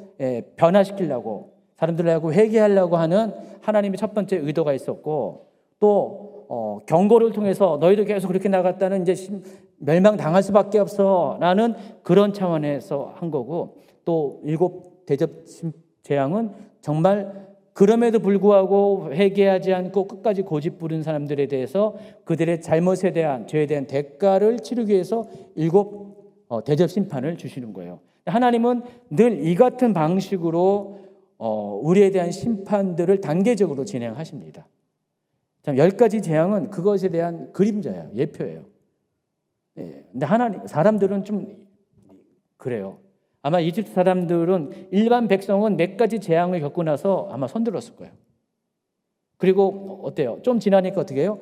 변화시키려고, 사람들 하여금 회개하려고 하는 하나님의 첫 번째 의도가 있었고, 또 경고를 통해서 너희도 계속 그렇게 나갔다는 이제 멸망당할 수밖에 없어라는 그런 차원에서 한 거고, 또 7 대접 재앙은 정말 그럼에도 불구하고 회개하지 않고 끝까지 고집 부른 사람들에 대해서 그들의 잘못에 대한, 죄에 대한 대가를 치르기 위해서 7 대접 심판을 주시는 거예요. 하나님은 늘 이 같은 방식으로 우리에 대한 심판들을 단계적으로 진행하십니다. 10가지 재앙은 그것에 대한 그림자예요. 예표예요. 근데 사람들은 좀 그래요. 아마 이집트 사람들은, 일반 백성은 몇 가지 재앙을 겪고 나서 아마 손들었을 거예요. 그리고 어때요? 좀 지나니까 어떻게 해요?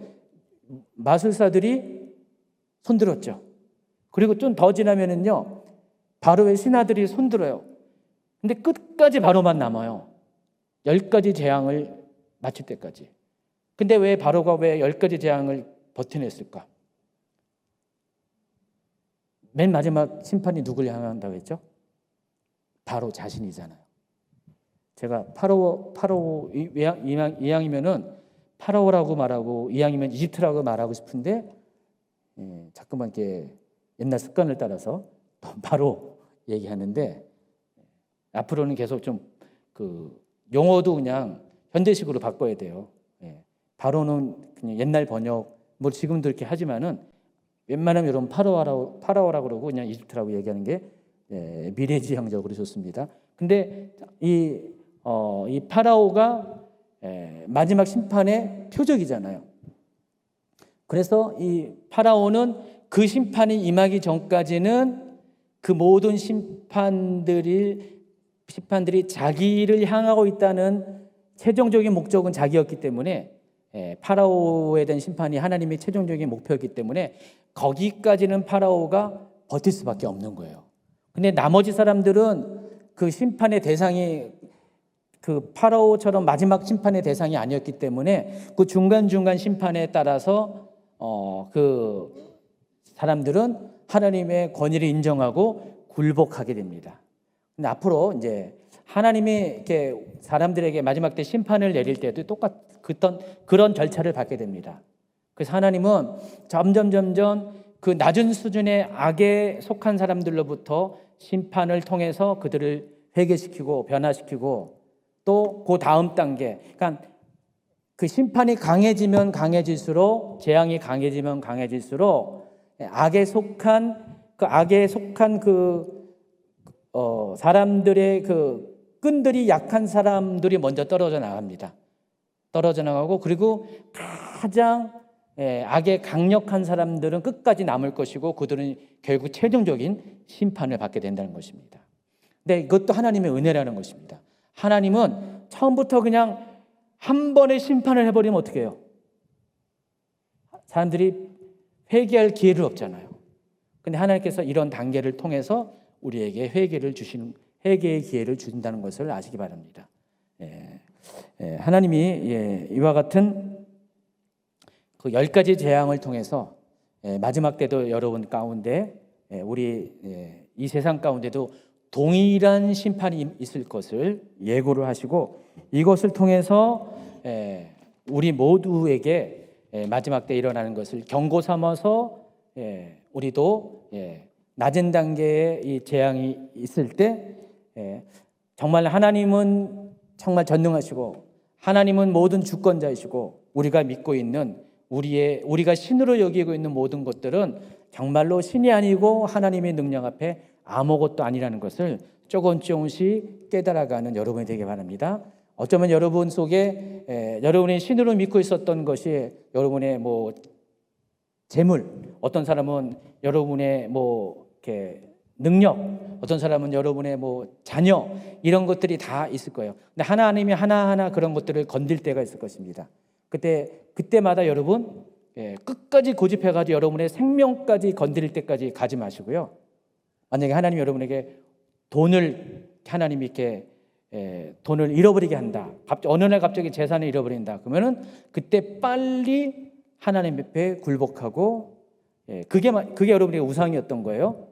마술사들이 손들었죠. 그리고 좀 더 지나면은요, 바로의 신하들이 손들어요. 근데 끝까지 바로만 남아요. 10가지 재앙을 마칠 때까지. 근데 왜 바로가 왜 10가지 재앙을 버텨냈을까? 맨 마지막 심판이 누굴 향한다고 했죠? 바로 자신이잖아요. 제가 파라오 이왕이면은 파라오라고 말하고, 이왕이면 이집트라고 말하고 싶은데 자꾸만 이렇게 옛날 습관을 따라서 또 바로 얘기하는데, 앞으로는 계속 좀 그 용어도 그냥 현대식으로 바꿔야 돼요. 바로는 그냥 옛날 번역, 뭐 지금도 이렇게 하지만은 웬만하면 여러분 파라오라고 그러고 그냥 이집트라고 얘기하는 게 미래지향적으로 좋습니다. 근데 이 파라오가 마지막 심판의 표적이잖아요. 그래서 이 파라오는 그 심판이 임하기 전까지는 그 모든 심판들이 자기를 향하고 있다는 최종적인 목적은 자기였기 때문에, 파라오에 대한 심판이 하나님의 최종적인 목표였기 때문에 거기까지는 파라오가 버틸 수밖에 없는 거예요. 근데 나머지 사람들은 그 심판의 대상이 그 파라오처럼 마지막 심판의 대상이 아니었기 때문에 그 중간중간 심판에 따라서 그 사람들은 하나님의 권위를 인정하고 굴복하게 됩니다. 근데 앞으로 이제 하나님이 이렇게 사람들에게 마지막 때 심판을 내릴 때도 똑같은 그런 절차를 받게 됩니다. 그래서 하나님은 점점 그 낮은 수준의 악에 속한 사람들로부터 심판을 통해서 그들을 회개시키고 변화시키고, 또 그 다음 단계, 그러니까 그 심판이 강해지면 강해질수록, 재앙이 강해지면 강해질수록 악에 속한 사람들의 그 끈들이 약한 사람들이 먼저 떨어져 나갑니다. 떨어져 나가고, 그리고 가장 악에 강력한 사람들은 끝까지 남을 것이고, 그들은 결국 최종적인 심판을 받게 된다는 것입니다. 근데 이것도 하나님의 은혜라는 것입니다. 하나님은 처음부터 그냥 한 번에 심판을 해버리면 어떻게 해요? 사람들이 회개할 기회를 없잖아요. 근데 하나님께서 이런 단계를 통해서 우리에게 회개의 기회를 주신다는 것을 아시기 바랍니다. 하나님이 이와 같은 그 10가지 재앙을 통해서 마지막 때도 여러분 가운데, 우리 이 세상 가운데도 동일한 심판이 있을 것을 예고를 하시고, 이것을 통해서 우리 모두에게 마지막 때 일어나는 것을 경고 삼아서 우리도 낮은 단계의 이 재앙이 있을 때 정말 하나님은 정말 전능하시고, 하나님은 모든 주권자이시고, 우리가 믿고 있는 우리가 신으로 여기고 있는 모든 것들은 정말로 신이 아니고 하나님의 능력 앞에 아무것도 아니라는 것을 조금씩 깨달아가는 여러분이 되기 바랍니다. 어쩌면 여러분 속에 여러분이 신으로 믿고 있었던 것이 여러분의 뭐 재물, 어떤 사람은 여러분의 뭐 이렇게 능력, 어떤 사람은 여러분의 뭐 자녀, 이런 것들이 다 있을 거예요. 근데 하나님이 하나하나 그런 것들을 건들 때가 있을 것입니다. 그때마다 여러분 끝까지 고집해가지고 여러분의 생명까지 건드릴 때까지 가지 마시고요. 만약에 하나님이 여러분에게 하나님이 이렇게 돈을 잃어버리게 한다. 어느 날 갑자기 재산을 잃어버린다. 그러면은 그때 빨리 하나님 앞에 굴복하고, 그게 여러분의 우상이었던 거예요.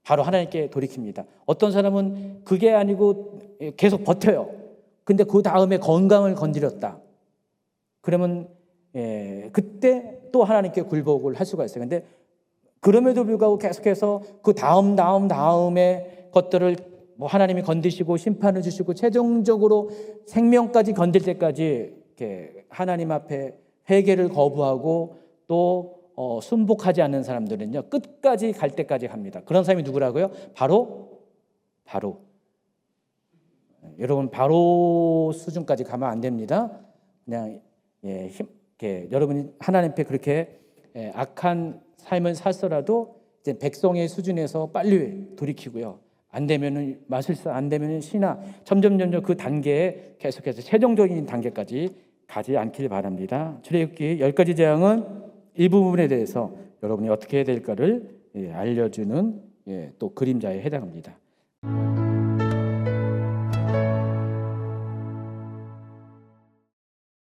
바로 하나님께 돌이킵니다. 어떤 사람은 그게 아니고 계속 버텨요. 근데 그 다음에 건강을 건드렸다. 그러면 그때 또 하나님께 굴복을 할 수가 있어요. 근데 그럼에도 불구하고 계속해서 그 다음의 것들을 뭐 하나님이 건드시고 심판을 주시고 최종적으로 생명까지 건들 때까지 이렇게 하나님 앞에 회개를 거부하고 또 순복하지 않는 사람들은요, 끝까지 갈 때까지 갑니다. 그런 사람이 누구라고요? 바로 여러분, 바로 수준까지 가면 안 됩니다. 그냥 여러분이 하나님 앞에 그렇게 악한 삶을 살더라도 이제 백성의 수준에서 빨리 돌이키고요. 안 되면은 마술사, 안 되면은 신화, 점점 그 단계에 계속해서 최종적인 단계까지 가지 않길 바랍니다. 출애굽기 10가지 재앙은 이 부분에 대해서 여러분이 어떻게 해야 될까를 알려주는 또 그림자에 해당합니다.